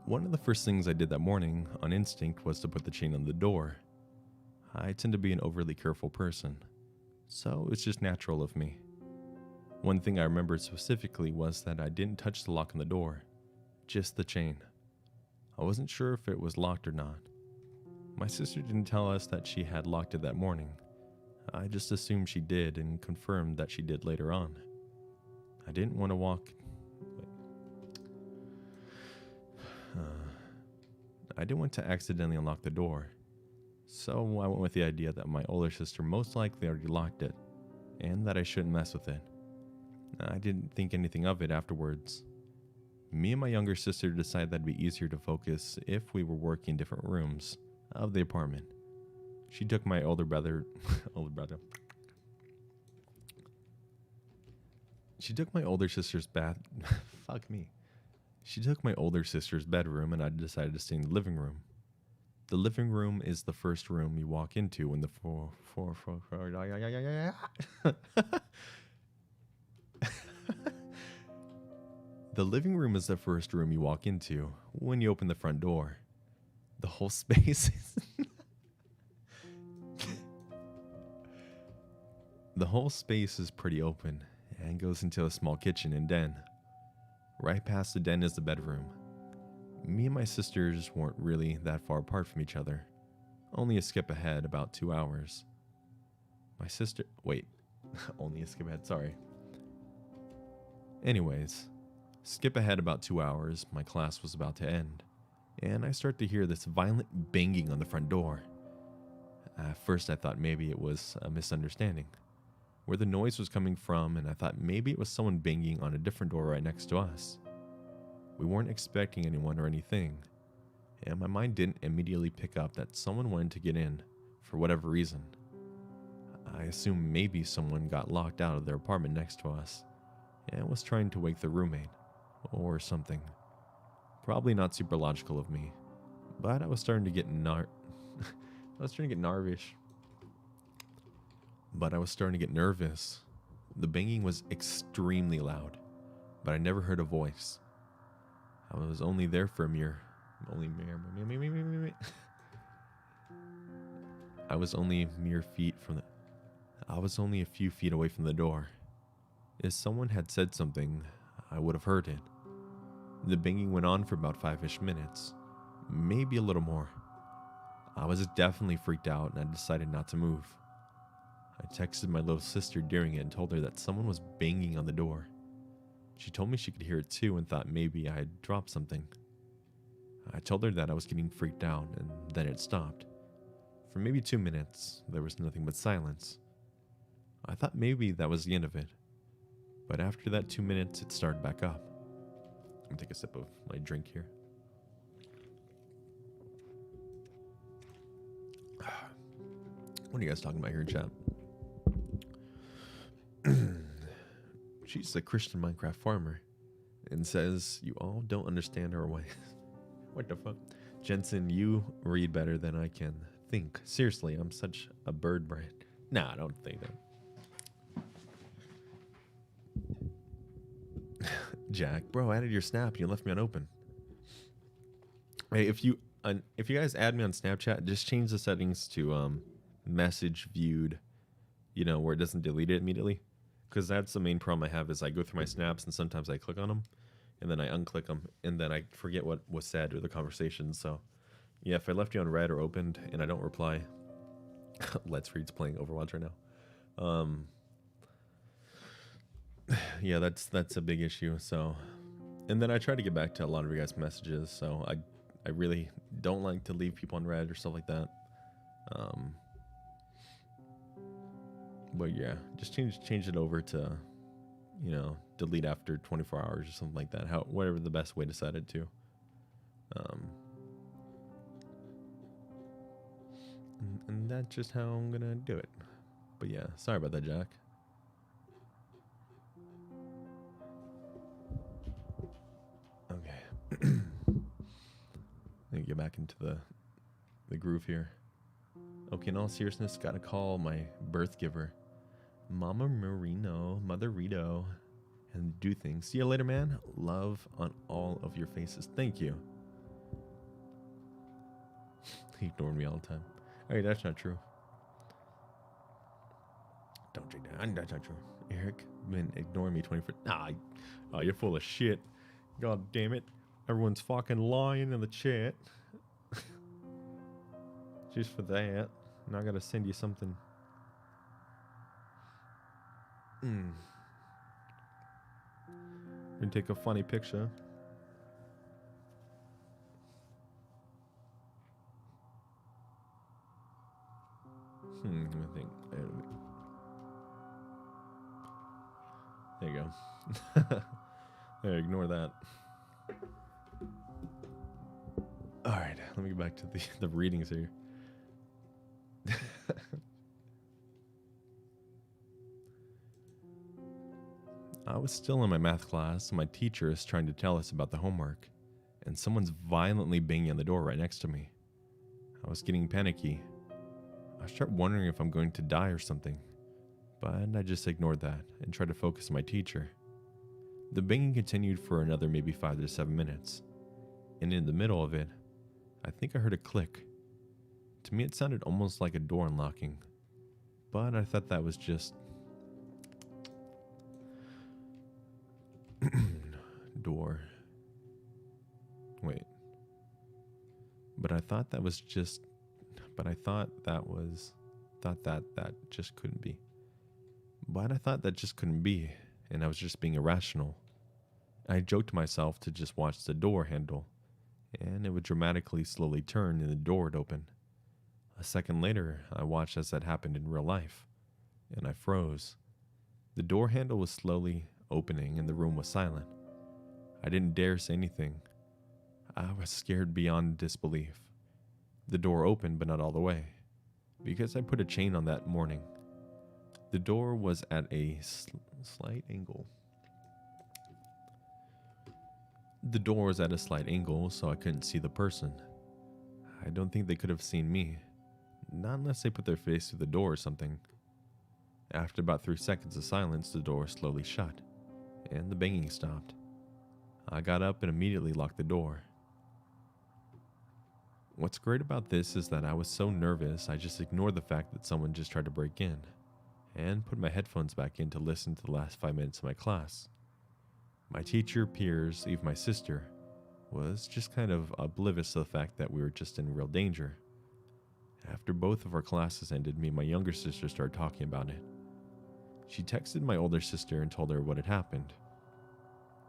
One of the first things I did that morning, on instinct, was to put the chain on the door. I tend to be an overly careful person, so it's just natural of me. One thing I remembered specifically was that I didn't touch the lock on the door, just the chain. I wasn't sure if it was locked or not. My sister didn't tell us that she had locked it that morning. I just assumed she did and confirmed that she did later on. I didn't want to walk... I didn't want to accidentally unlock the door, so I went with the idea that my older sister most likely already locked it, and that I shouldn't mess with it. I didn't think anything of it afterwards. Me and my younger sister decided that it'd be easier to focus if we were working in different rooms of the apartment. She took my older brother. She took my older sister's fuck me. She took my older sister's bedroom, and I decided to stay in the living room. The living room is the first room you walk into when the The living room is the first room you walk into when you open the front door. The whole space is The whole space is pretty open and goes into a small kitchen and den. Right past the den is the bedroom. Me and my sisters weren't really that far apart from each other. Only a skip ahead, about 2 hours. My sister... Wait. Only a skip ahead, sorry. Anyways, skip ahead about 2 hours, my class was about to end, and I start to hear this violent banging on the front door. At first I thought maybe it was a misunderstanding, where the noise was coming from, and I thought maybe it was someone banging on a different door right next to us. We weren't expecting anyone or anything, and my mind didn't immediately pick up that someone wanted to get in for whatever reason. I assumed maybe someone got locked out of their apartment next to us and was trying to wake their roommate or something. Probably not super logical of me, but I was starting to get nervous. The banging was extremely loud, but I never heard a voice. I was only there for I was only a few feet away from the door. If someone had said something, I would have heard it. The banging went on for about 5-ish minutes, maybe a little more. I was definitely freaked out, and I decided not to move. I texted my little sister during it and told her that someone was banging on the door. She told me she could hear it too and thought maybe I had dropped something. I told her that I was getting freaked out, and then it stopped. For maybe 2 minutes, there was nothing but silence. I thought maybe that was the end of it, but after that 2 minutes, it started back up. I'm gonna take a sip of my drink here. What are you guys talking about here in chat? She's a Christian Minecraft farmer and says you all don't understand her ways. What the fuck? Jensen, you read better than I can think. Seriously, I'm such a bird brain. Nah, I don't think that. Jack, bro, I added your snap. You left me unopened. Hey, if you guys add me on Snapchat, just change the settings to message viewed, where it doesn't delete it immediately. Because that's the main problem I have is I go through my snaps and sometimes I click on them and then I unclick them and then I forget what was said or the conversation. So yeah, if I left you on red or opened and I don't reply, Let's Read's playing Overwatch right now. Yeah, that's a big issue. So, and then I try to get back to a lot of you guys' messages. So I really don't like to leave people on red or stuff like that. But yeah, just change it over to, delete after 24 hours or something like that. Whatever the best way to set it to. And that's just how I'm gonna do it. But yeah, sorry about that, Jack. Okay. Let me get back into the groove here. Okay, in all seriousness, gotta call my birth giver, Mama Marino, Mother Rito, and do things. See you later, man. Love on all of your faces. Thank you. He ignored me all the time. Hey, that's not true. Don't take that. That's not true. Eric been ignoring me 24. Oh, you're full of shit. God damn it. Everyone's fucking lying in the chat. Just for that. Now I gotta send you something. Gonna take a funny picture. Let me think. There you go. There, ignore that. Alright, let me get back to the readings here. I was still in my math class, and my teacher is trying to tell us about the homework, and someone's violently banging on the door right next to me. I was getting panicky. I start wondering if I'm going to die or something, but I just ignored that and tried to focus on my teacher. The banging continued for another maybe 5 to 7 minutes, and in the middle of it, I think I heard a click. To me, it sounded almost like a door unlocking, but I thought that was just door. Wait. But I thought that just couldn't be. But I thought that just couldn't be, and I was just being irrational. I joked to myself to just watch the door handle, and it would dramatically slowly turn and the door would open. A second later, I watched as that happened in real life, and I froze. The door handle was slowly opening and the room was silent. I didn't dare say anything. I was scared beyond disbelief. The door opened, but not all the way, because I put a chain on that morning. The door was at a slight angle. The door was at a slight angle, so I couldn't see the person. I don't think they could have seen me, not unless they put their face through the door or something. After about 3 seconds of silence, the door slowly shut, and the banging stopped. I got up and immediately locked the door. What's great about this is that I was so nervous I just ignored the fact that someone just tried to break in, and put my headphones back in to listen to the last 5 minutes of my class. My teacher, peers, even my sister, was just kind of oblivious to the fact that we were just in real danger. After both of our classes ended, me and my younger sister started talking about it. She texted my older sister and told her what had happened.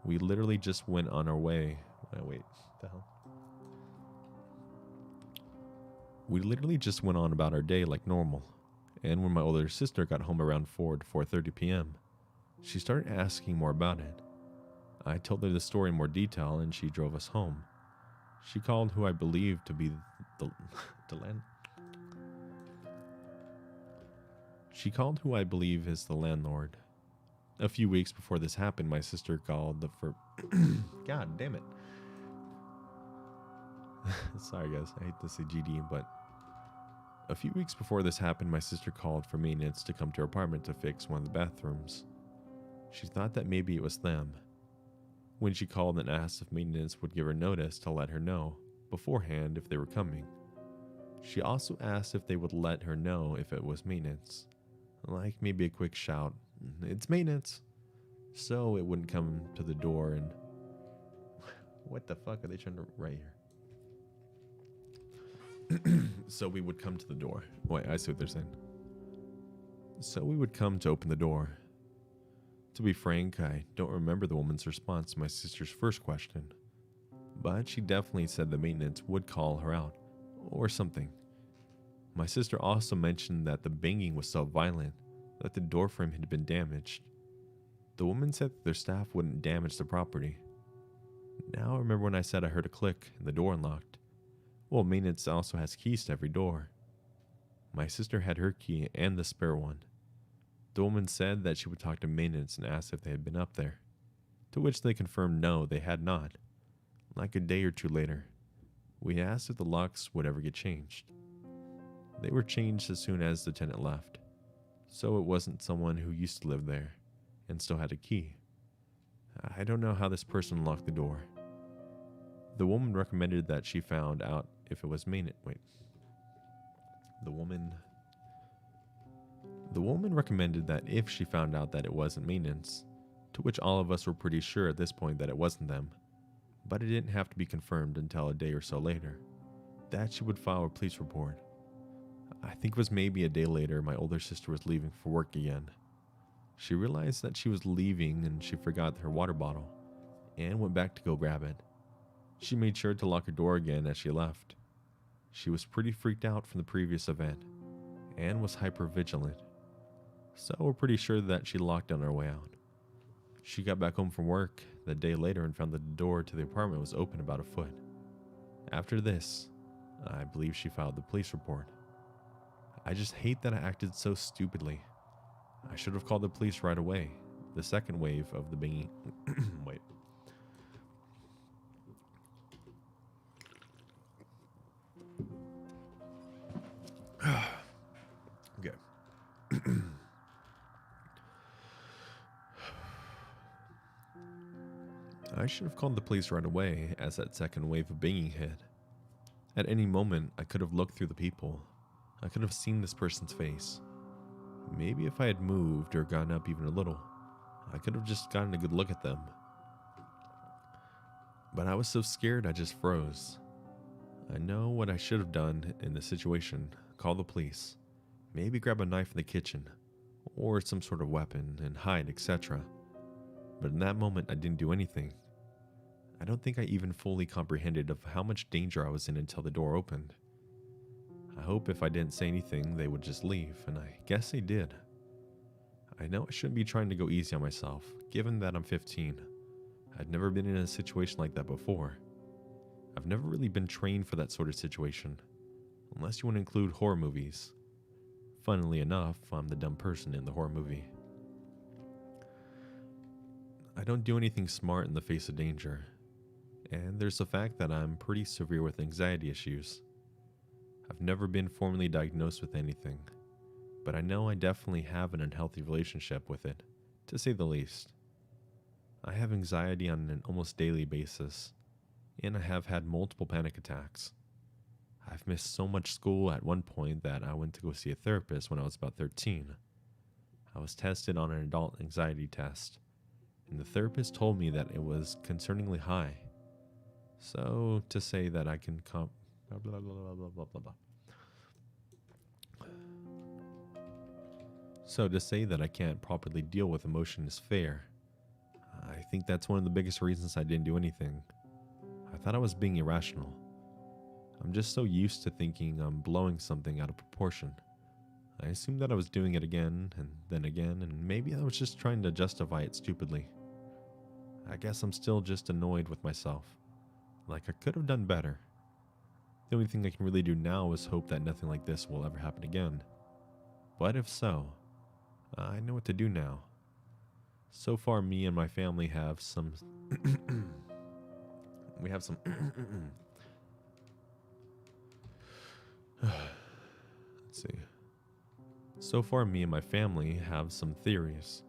We literally just went on our way. Wait, what the hell? We literally just went on about our day like normal. And when my older sister got home around 4 to 4:30 p.m., she started asking more about it. I told her the story in more detail and she drove us home. She called who I believed to be the, the land. She called who I believe is the landlord. A few weeks before this happened, my sister called for. God damn it. Sorry, guys. I hate to say GD, but a few weeks before this happened, my sister called for maintenance to come to her apartment to fix one of the bathrooms. She thought that maybe it was them. When she called and asked if maintenance would give her notice to let her know beforehand if they were coming. She also asked if they would let her know if it was maintenance. Like maybe a quick shout, "It's maintenance," so it wouldn't come to the door and... What the fuck are they trying to write here? So we would come to the door. Wait, I see what they're saying. So we would come to open the door. To be frank, I don't remember the woman's response to my sister's first question, but she definitely said the maintenance would call her out, or something. My sister also mentioned that the banging was so violent that the door frame had been damaged. The woman said that their staff wouldn't damage the property. Now I remember when I said I heard a click and the door unlocked. Well, maintenance also has keys to every door. My sister had her key and the spare one. The woman said that she would talk to maintenance and ask if they had been up there, to which they confirmed no, they had not. Like a day or two later, we asked if the locks would ever get changed. They were changed as soon as the tenant left, so it wasn't someone who used to live there and still had a key. I don't know how this person locked the door. The woman recommended that she found out if it was maintenance. The woman recommended that if she found out that it wasn't maintenance, to which all of us were pretty sure at this point that it wasn't them, but it didn't have to be confirmed until a day or so later, that she would file a police report. I think it was maybe a day later my older sister was leaving for work again. She realized that she was leaving and she forgot her water bottle, and went back to go grab it. She made sure to lock her door again as she left. She was pretty freaked out from the previous event, and was hyper-vigilant. So we're pretty sure that she locked on her way out. She got back home from work the day later and found that the door to the apartment was open about a foot. After this, I believe she filed the police report. I just hate that I acted so stupidly. I should have called the police right away. The second wave of the banging... Wait. Okay. I should have called the police right away as that second wave of banging hit. At any moment, I could have looked through the people. I could have seen this person's face. Maybe if I had moved or gotten up even a little, I could have just gotten a good look at them. But I was so scared I just froze. I know what I should have done in this situation. Call the police. Maybe grab a knife in the kitchen, or some sort of weapon, and hide, etc. But in that moment, I didn't do anything. I don't think I even fully comprehended of how much danger I was in until the door opened. I hope if I didn't say anything, they would just leave, and I guess they did. I know I shouldn't be trying to go easy on myself, given that I'm 15. I'd never been in a situation like that before. I've never really been trained for that sort of situation, unless you want to include horror movies. Funnily enough, I'm the dumb person in the horror movie. I don't do anything smart in the face of danger, and there's the fact that I'm pretty severe with anxiety issues. I've never been formally diagnosed with anything, but I know I definitely have an unhealthy relationship with it, to say the least. I have anxiety on an almost daily basis, and I have had multiple panic attacks. I've missed so much school at one point that I went to go see a therapist when I was about 13. I was tested on an adult anxiety test, and the therapist told me that it was concerningly high. So, to say that I can blah, blah, blah, blah, blah, blah, blah, blah. So to say that I can't properly deal with emotion is fair. I think that's one of the biggest reasons I didn't do anything. I thought I was being irrational. I'm just so used to thinking I'm blowing something out of proportion. I assumed that I was doing it again, and then again, and maybe I was just trying to justify it stupidly. I guess I'm still just annoyed with myself. Like I could have done better. The only thing I can really do now is hope that nothing like this will ever happen again. But if so, I know what to do now. So far, me and my family have some. we have some. Let's see. So far, me and my family have some theories.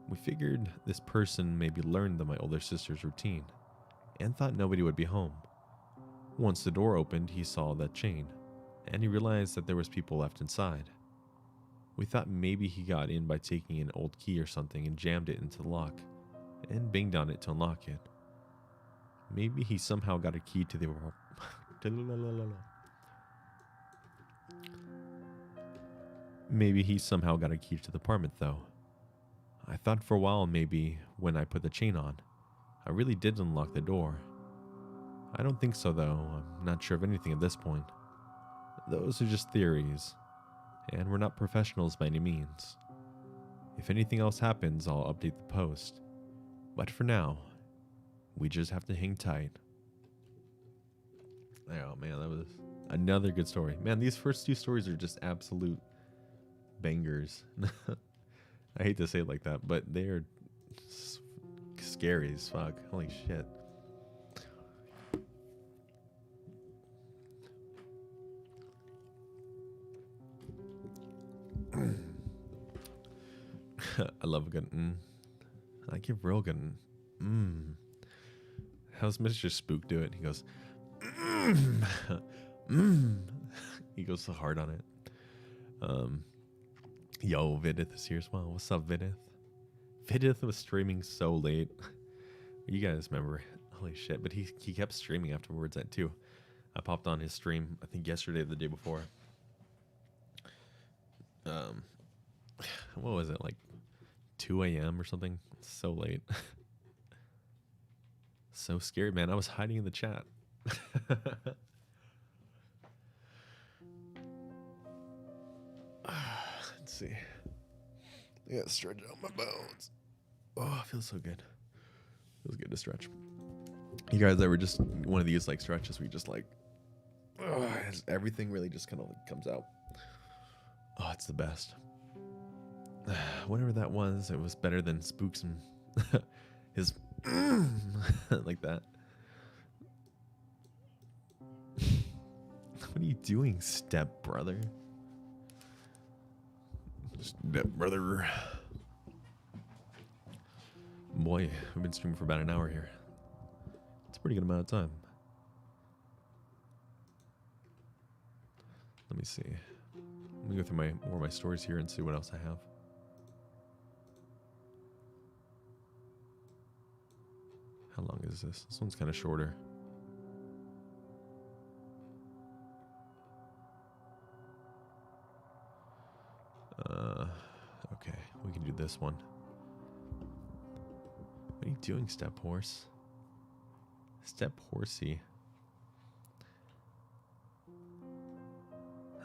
We figured this person maybe learned of my older sister's routine and thought nobody would be home. Once the door opened, he saw that chain, and he realized that there was people left inside. We thought maybe he got in by taking an old key or something and jammed it into the lock, and banged on it to unlock it. Maybe he somehow got a key to the... Maybe he somehow got a key to the apartment, though. I thought for a while maybe when I put the chain on, I really did unlock the door. I don't think so, though. I'm not sure of anything at this point. Those are just theories, and we're not professionals by any means. If anything else happens, I'll update the post. But for now, we just have to hang tight. Oh man, that was another good story. Man, these first two stories are just absolute bangers. I hate to say it like that, but they are scary as fuck. Holy shit. I love a good I give real good How's Mr. Spook do it? He goes He goes so hard on it. Yo, Vidith is here as well. What's up, Vidith? Vidith was streaming so late. You guys remember? Holy shit! But he kept streaming afterwards. That too. I popped on his stream. I think yesterday or the day before. What was it, like 2 a.m. or something? So late. So scared, man. I was hiding in the chat. Let's see. I got to stretch out my bones. Oh, it feels so good. Feels good to stretch. You guys ever just one of these like stretches where you just like, everything really just kind of like comes out. Oh, it's the best. Whatever that was, it was better than Spooks and his like that. What are you doing, step brother? Step brother. Boy, we've been streaming for about an hour here. It's a pretty good amount of time. Let me see. Let me go through more of my stories here and see what else I have. How long is this? This one's kind of shorter. Okay, we can do this one. What are you doing, Step Horse? Step Horsey.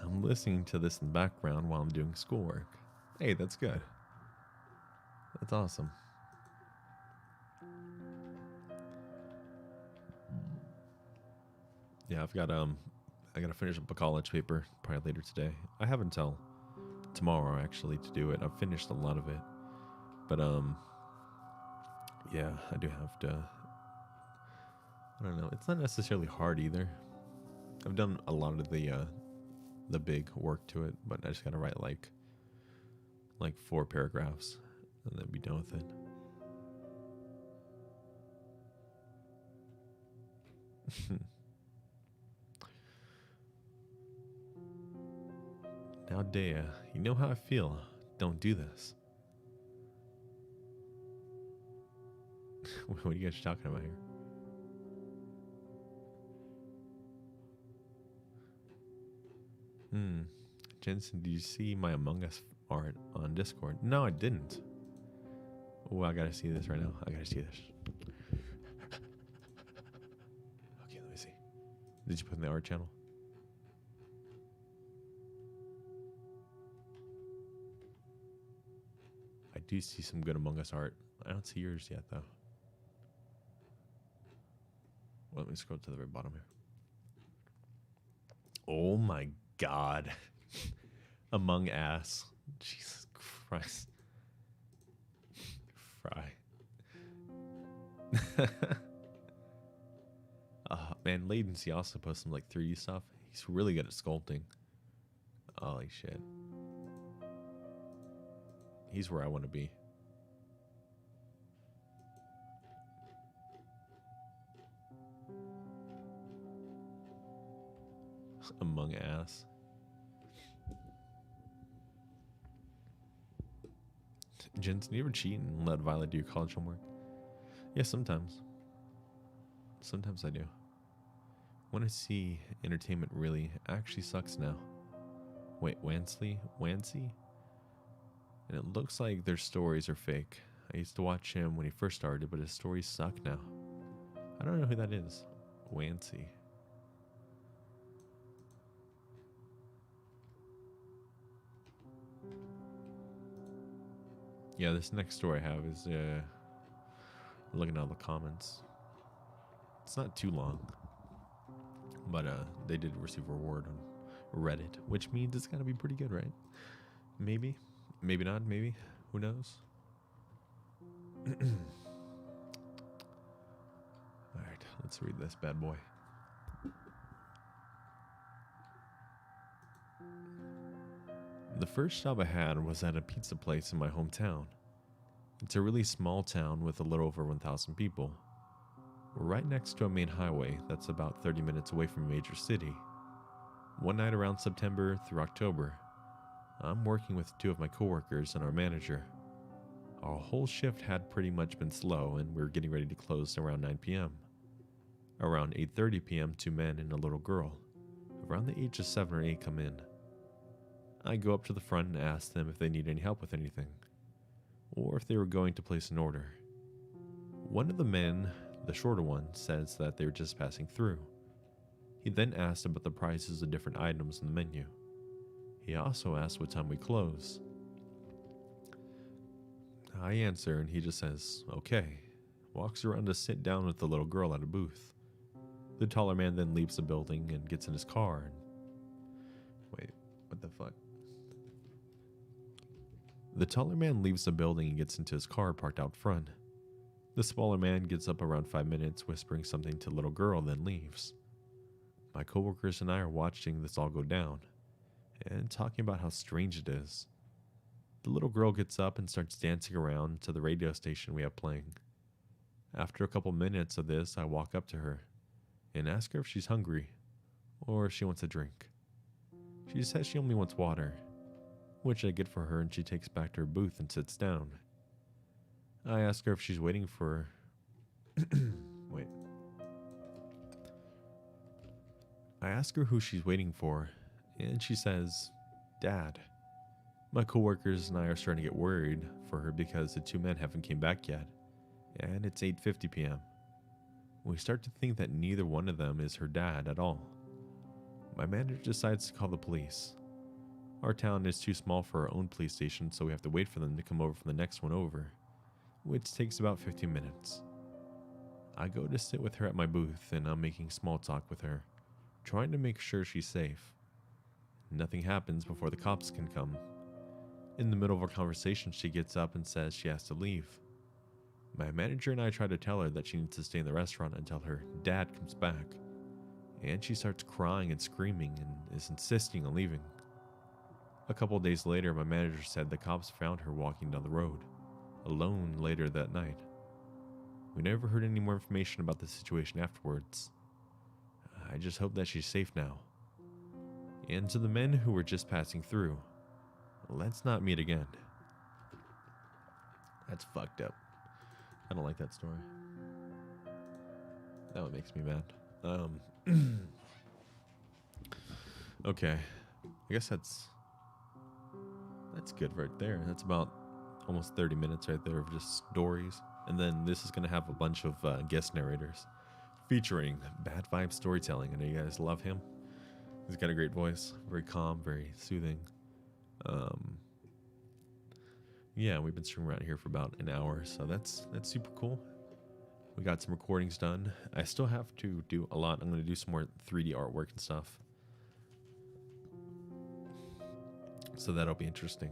I'm listening to this in the background while I'm doing schoolwork. Hey, that's good. That's awesome. Yeah, I gotta finish up a college paper probably later today. I have until tomorrow actually to do it. I've finished a lot of it, but yeah, I do have to. I don't know. It's not necessarily hard either. I've done a lot of the big work to it, but I just gotta write like 4 paragraphs and then be done with it. Now, Dea, you know how I feel. Don't do this. What are you guys talking about here? Jensen, did you see my Among Us art on Discord? No, I didn't. Oh, I gotta see this right now. I gotta see this. Okay, let me see. Did you put in the art channel? I do see some good Among Us art. I don't see yours yet, though. Let me scroll to the very bottom here. Oh my god. Among Ass. Jesus Christ. Fry. Man, Latency also posts some like 3D stuff. He's really good at sculpting. Holy shit. He's where I want to be. Among Ass. Jensen, do you ever cheat and let Violet do your college homework? Yeah, sometimes. Sometimes I do. When I see entertainment really actually sucks now. Wait, Wansley? And it looks like their stories are fake. I used to watch him when he first started, but his stories suck now. I don't know who that is. Wancy. Yeah, this next story I have is looking at all the comments. It's not too long, but they did receive a reward on Reddit, which means it's gotta be pretty good, right? Maybe, maybe not, maybe. Who knows? All right, let's read this bad boy. The first job I had was at a pizza place in my hometown. It's a really small town with a little over 1,000 people. We're right next to a main highway that's about 30 minutes away from a major city. One night around September through October, I'm working with two of my coworkers and our manager. Our whole shift had pretty much been slow and we were getting ready to close around 9 p.m. Around 8:30 p.m., two men and a little girl, around the age of 7 or 8, come in. I go up to the front and ask them if they need any help with anything, or if they were going to place an order. One of the men, the shorter one, says that they were just passing through. He then asked about the prices of different items in the menu. He also asked what time we close. I answer and he just says, okay, walks around to sit down with the little girl at a booth. The taller man then leaves the building and gets in his car and... Wait, what the fuck? The taller man leaves the building and gets into his car parked out front. The smaller man gets up around 5 minutes, whispering something to the little girl, then leaves. My coworkers and I are watching this all go down, and talking about how strange it is. The little girl gets up and starts dancing around to the radio station we have playing. After a couple minutes of this, I walk up to her and ask her if she's hungry, or if she wants a drink. She says she only wants water, which I get for her, and she takes back to her booth and sits down. I ask her if she's waiting for... Wait. I ask her who she's waiting for, and she says, Dad. My coworkers and I are starting to get worried for her because the two men haven't came back yet, and it's 8:50 p.m. We start to think that neither one of them is her dad at all. My manager decides to call the police. Our town is too small for our own police station, so we have to wait for them to come over from the next one over, which takes about 15 minutes. I go to sit with her at my booth, and I'm making small talk with her, trying to make sure she's safe. Nothing happens before the cops can come. In the middle of our conversation, she gets up and says she has to leave. My manager and I try to tell her that she needs to stay in the restaurant until her dad comes back, and she starts crying and screaming and is insisting on leaving. A couple days later, my manager said the cops found her walking down the road, alone later that night. We never heard any more information about the situation afterwards. I just hope that she's safe now. And to the men who were just passing through, let's not meet again. That's fucked up. I don't like that story. That one makes me mad. Okay. I guess that's good right there. That's about almost 30 minutes right there of just stories. And then this is going to have a bunch of guest narrators featuring Bad Vibe Storytelling. I know you guys love him. He's got a great voice. Very calm, very soothing. Yeah, we've been streaming around here for about an hour, so that's super cool. We got some recordings done. I still have to do a lot. I'm going to do some more 3D artwork and stuff. So that'll be interesting.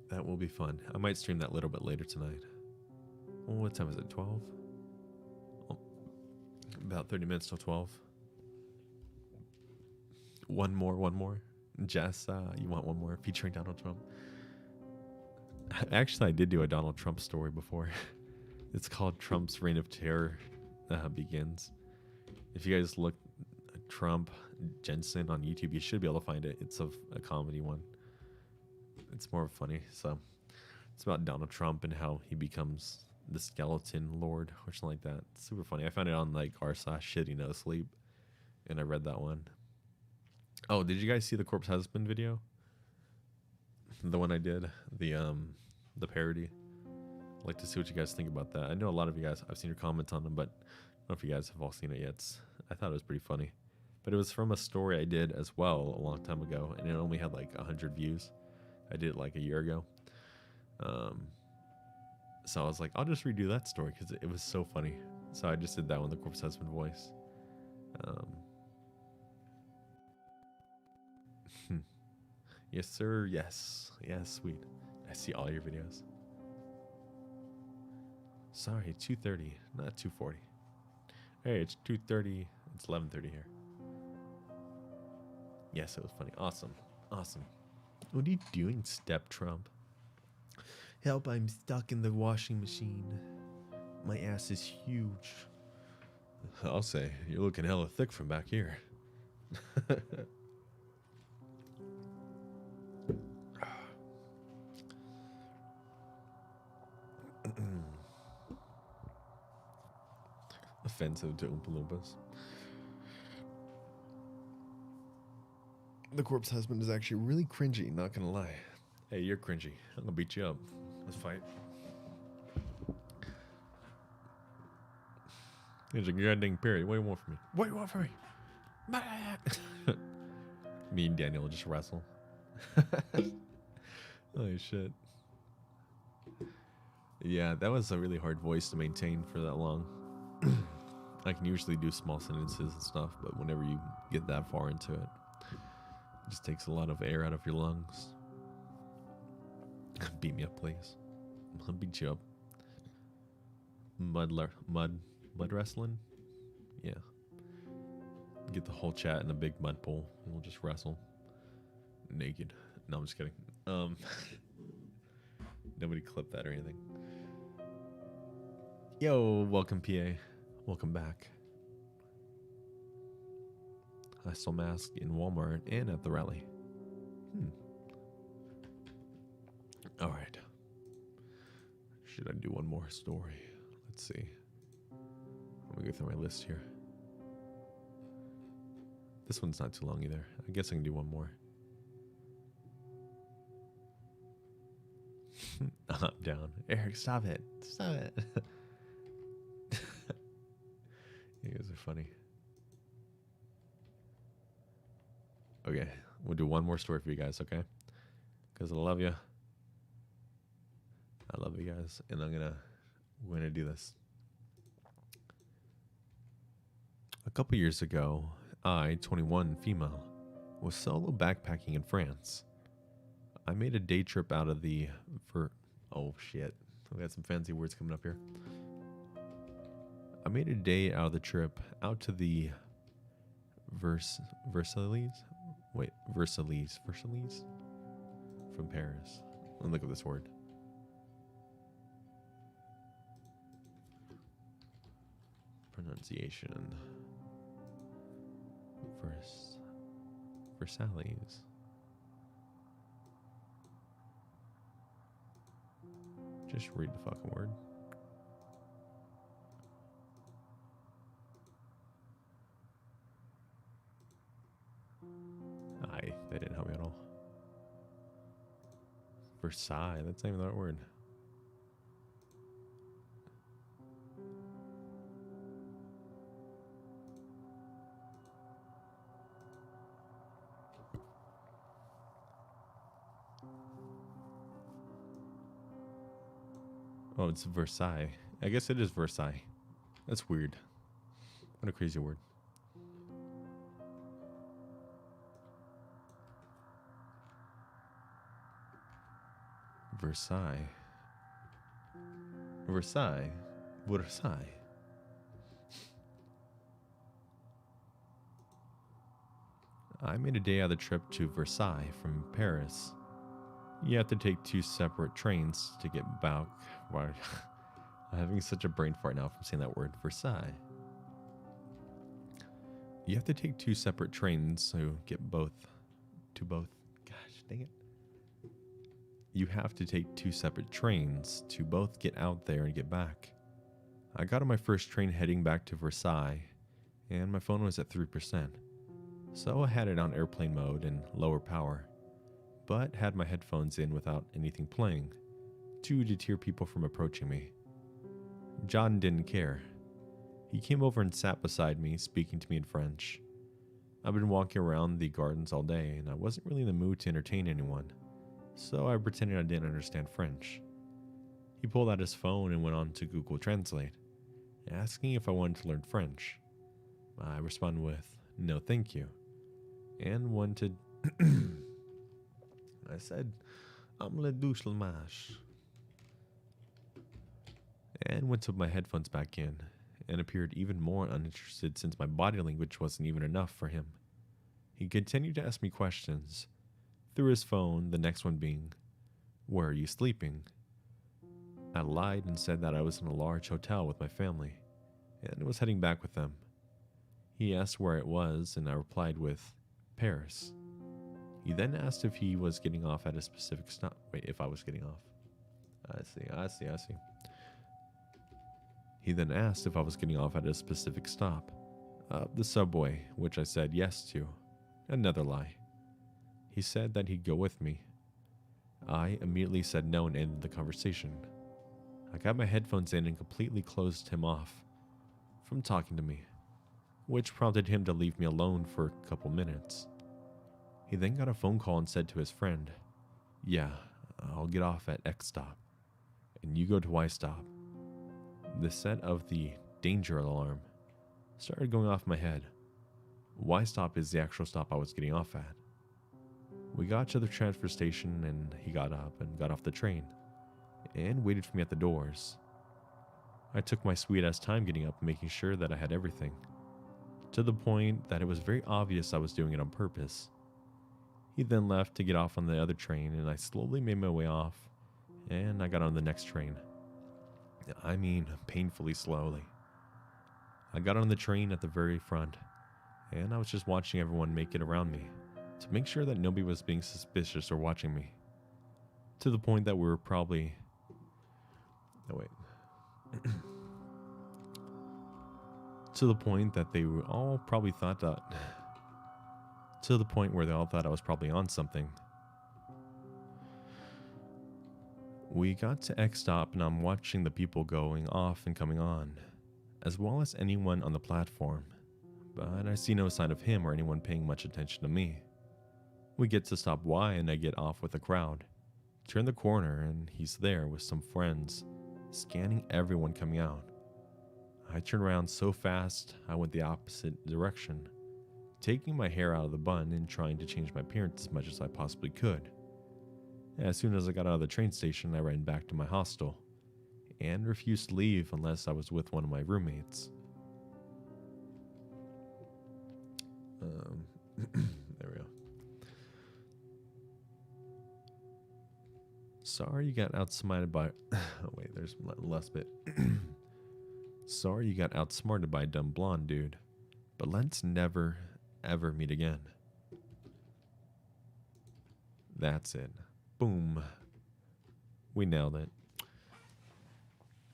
That will be fun. I might stream that a little bit later tonight. Well, what time is it? 12? Oh, about 30 minutes till 12. One more. Jess, you want one more featuring Donald Trump? Actually, I did do a Donald Trump story before. It's called Trump's Reign of Terror Begins. If you guys look Trump Jensen on YouTube, you should be able to find it. It's a comedy one. It's more funny. So it's about Donald Trump and how he becomes the skeleton lord or something like that. It's super funny. I found it on like r/shitty no sleep, and I read that one. Oh, did you guys see the Corpse Husband video? The one I did, the parody. I'd like to see what you guys think about that. I know a lot of you guys, I've seen your comments on them, but I don't know if you guys have all seen it yet. I thought it was pretty funny. But it was from a story I did as well a long time ago, and it only had like 100 views. I did it like a year ago. So I was like, I'll just redo that story because it was so funny. So I just did that one, the Corpse Husband voice. Yes, sir. Yes. Yes, sweet. I see all your videos. Sorry, 2:30, not 2:40. Hey, it's 2:30. It's 11:30 here. Yes, it was funny. Awesome. Awesome. What are you doing, Step Trump? Help, I'm stuck in the washing machine. My ass is huge. I'll say, you're looking hella thick from back here. Offensive to Oompa Loompas. The Corpse Husband is actually really cringy, not gonna lie. Hey, you're cringy. I'm gonna beat you up. Let's fight. He's a goddamn parody. What do you want from me? What do you want from me? Me and Daniel will just wrestle. Holy shit. Yeah, that was a really hard voice to maintain for that long. I can usually do small sentences and stuff, but whenever you get that far into it, it just takes a lot of air out of your lungs. Beat me up, please. I'll beat you up. Mud wrestling? Yeah. Get the whole chat in a big mud pool and we'll just wrestle. Naked. No, I'm just kidding. Nobody clipped that or anything. Yo, welcome PA. Welcome back. I saw Mask in Walmart and at the rally. All right. Should I do one more story? Let's see. Let me go through my list here. This one's not too long either. I guess I can do one more. I'm down. Eric, stop it. Stop it. You guys are funny. Okay, we'll do one more story for you guys, okay? Because I love you. I love you guys, and we're gonna do this. A couple years ago, I, 21 female, was solo backpacking in France. I made a day trip out of the oh shit, we got some fancy words coming up here. I made a day out of the trip out to the Versailles from Paris. Let me look at this word. Pronunciation. Versailles. Just read the fucking word. That didn't help me at all. Versailles, that's not even the right word. Oh, it's Versailles. I guess it is Versailles. That's weird. What a crazy word. Versailles. Versailles. Versailles. I made a day out of the trip to Versailles from Paris. You have to take 2 separate trains to get back. Why? I'm having such a brain fart now from saying that word, Versailles. You have to take 2 separate trains to get both. Gosh, dang it. You have to take 2 separate trains to both get out there and get back. I got on my first train heading back to Versailles, and my phone was at 3%. So I had it on airplane mode and lower power, but had my headphones in without anything playing, to deter people from approaching me. John didn't care. He came over and sat beside me, speaking to me in French. I've been walking around the gardens all day, and I wasn't really in the mood to entertain anyone, so I pretended I didn't understand French. He pulled out his phone and went on to Google Translate, asking if I wanted to learn French. I responded with, "No thank you," and wanted... I said, "I'm le douche le mash," and went to put my headphones back in, and appeared even more uninterested since my body language wasn't even enough for him. He continued to ask me questions, through his phone, the next one being, "Where are you sleeping?" I lied and said that I was in a large hotel with my family, and was heading back with them. He asked where it was, and I replied with, "Paris." He then asked if he was getting off at a specific stop. Wait, if I was getting off. I see. He then asked if I was getting off at a specific stop. The subway, which I said yes to. Another lie. He said that he'd go with me. I immediately said no and ended the conversation. I got my headphones in and completely closed him off from talking to me, which prompted him to leave me alone for a couple minutes. He then got a phone call and said to his friend, "Yeah, I'll get off at X stop, and you go to Y stop." The set of the danger alarm started going off my head. Y stop is the actual stop I was getting off at. We got to the transfer station and he got up and got off the train and waited for me at the doors. I took my sweet ass time getting up and making sure that I had everything, to the point that it was very obvious I was doing it on purpose. He then left to get off on the other train, and I slowly made my way off, and I got on the next train. I mean, painfully slowly. I got on the train at the very front, and I was just watching everyone make it around me to make sure that nobody was being suspicious or watching me. To the point that we were probably... to the point that they all probably thought that... to the point where they all thought I was probably on something. We got to X stop and I'm watching the people going off and coming on, as well as anyone on the platform, but I see no sign of him or anyone paying much attention to me. We get to stop Y and I get off with a crowd. Turn the corner and he's there with some friends, scanning everyone coming out. I turned around so fast I went the opposite direction, taking my hair out of the bun and trying to change my appearance as much as I possibly could. As soon as I got out of the train station, I ran back to my hostel and refused to leave unless I was with one of my roommates. There we go. Sorry you got outsmarted by... wait, there's less bit. Sorry you got outsmarted by a dumb blonde dude, but let's never, ever meet again. That's it. Boom. We nailed it.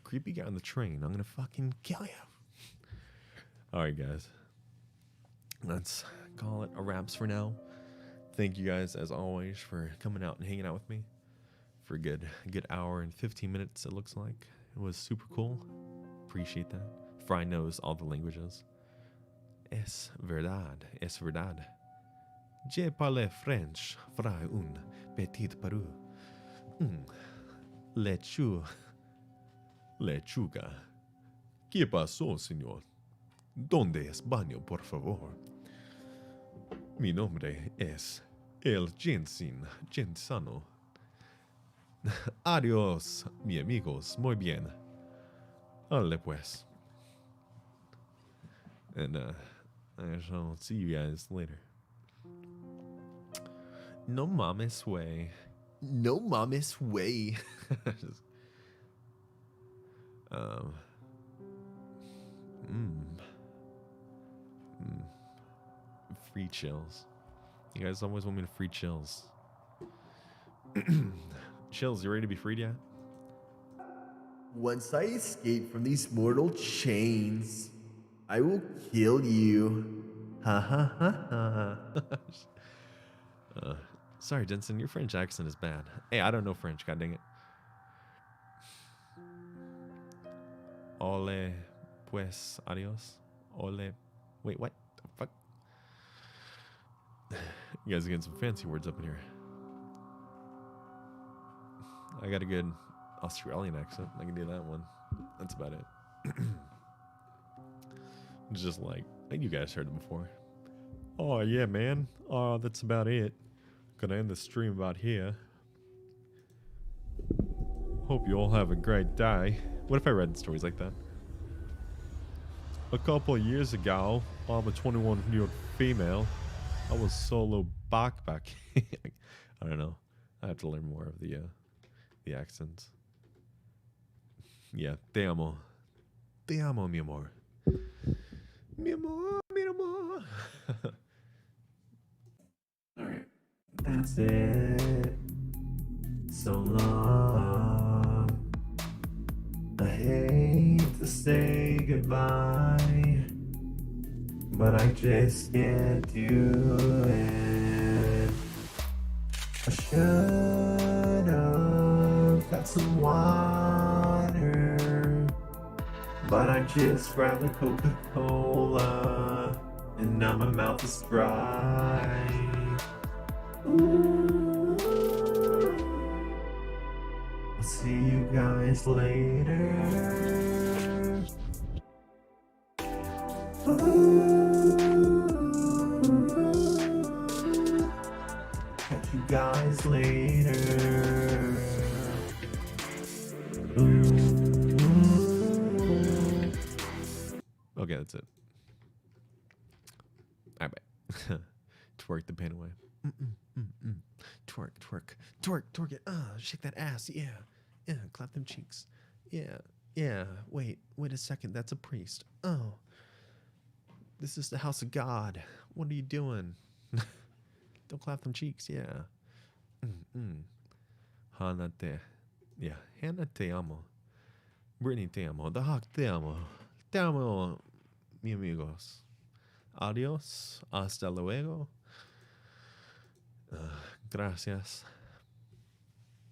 Creepy guy on the train. I'm gonna fucking kill you. Alright, guys. Let's call it a wraps for now. Thank you guys, as always, for coming out and hanging out with me for a good hour and 15 minutes, it looks like. It was super cool. Appreciate that. Fry knows all the languages. Es verdad. Es verdad. Je parle French, Fry un petit Peru. Le chou. Lechuga. ¿Qué pasó, señor? ¿Dónde es baño, por favor? Mi nombre es el Gensano. Adiós, mi amigos. Muy bien. Dale, pues. And I shall see you guys later. No mames way. No mames way. um. Free chills. You guys always want me to free chills. Chills, you ready to be freed yet? Once I escape from these mortal chains, I will kill you. Ha ha ha ha. Sorry, Jensen, your French accent is bad. Hey, I don't know French, god dang it. Ole, pues, adios. Ole. Wait, what? The fuck? You guys are getting some fancy words up in here. I got a good Australian accent. I can do that one. That's about it. Just like, you guys heard it before. Oh, yeah, man. Oh, that's about it. Gonna end the stream about here. Hope you all have a great day. What if I read stories like that? A couple of years ago, I'm a 21-year-old female. I was solo backpack. I don't know. I have to learn more of the accents. Yeah, te amo. Te amo, mi amor. Mi amor, mi amor. Alright. That's it. So long. I hate to say goodbye, but I just can't do it. I should have got some water, but I just grabbed a Coca-Cola, and now my mouth is dry. Ooh. I'll see you guys later. Catch you guys later. Okay, that's it. All right, twerk the pain away. Twerk, twerk, twerk, twerk it. Shake that ass. Yeah, yeah. Clap them cheeks. Yeah, yeah. Wait a second. That's a priest. Oh, this is the house of God. What are you doing? Don't clap them cheeks. Yeah. Hannah te. Yeah, Hannah te amo. Brittany te amo. The Hawk te amo. Te amo, mi amigos. Adios. Hasta luego. Gracias.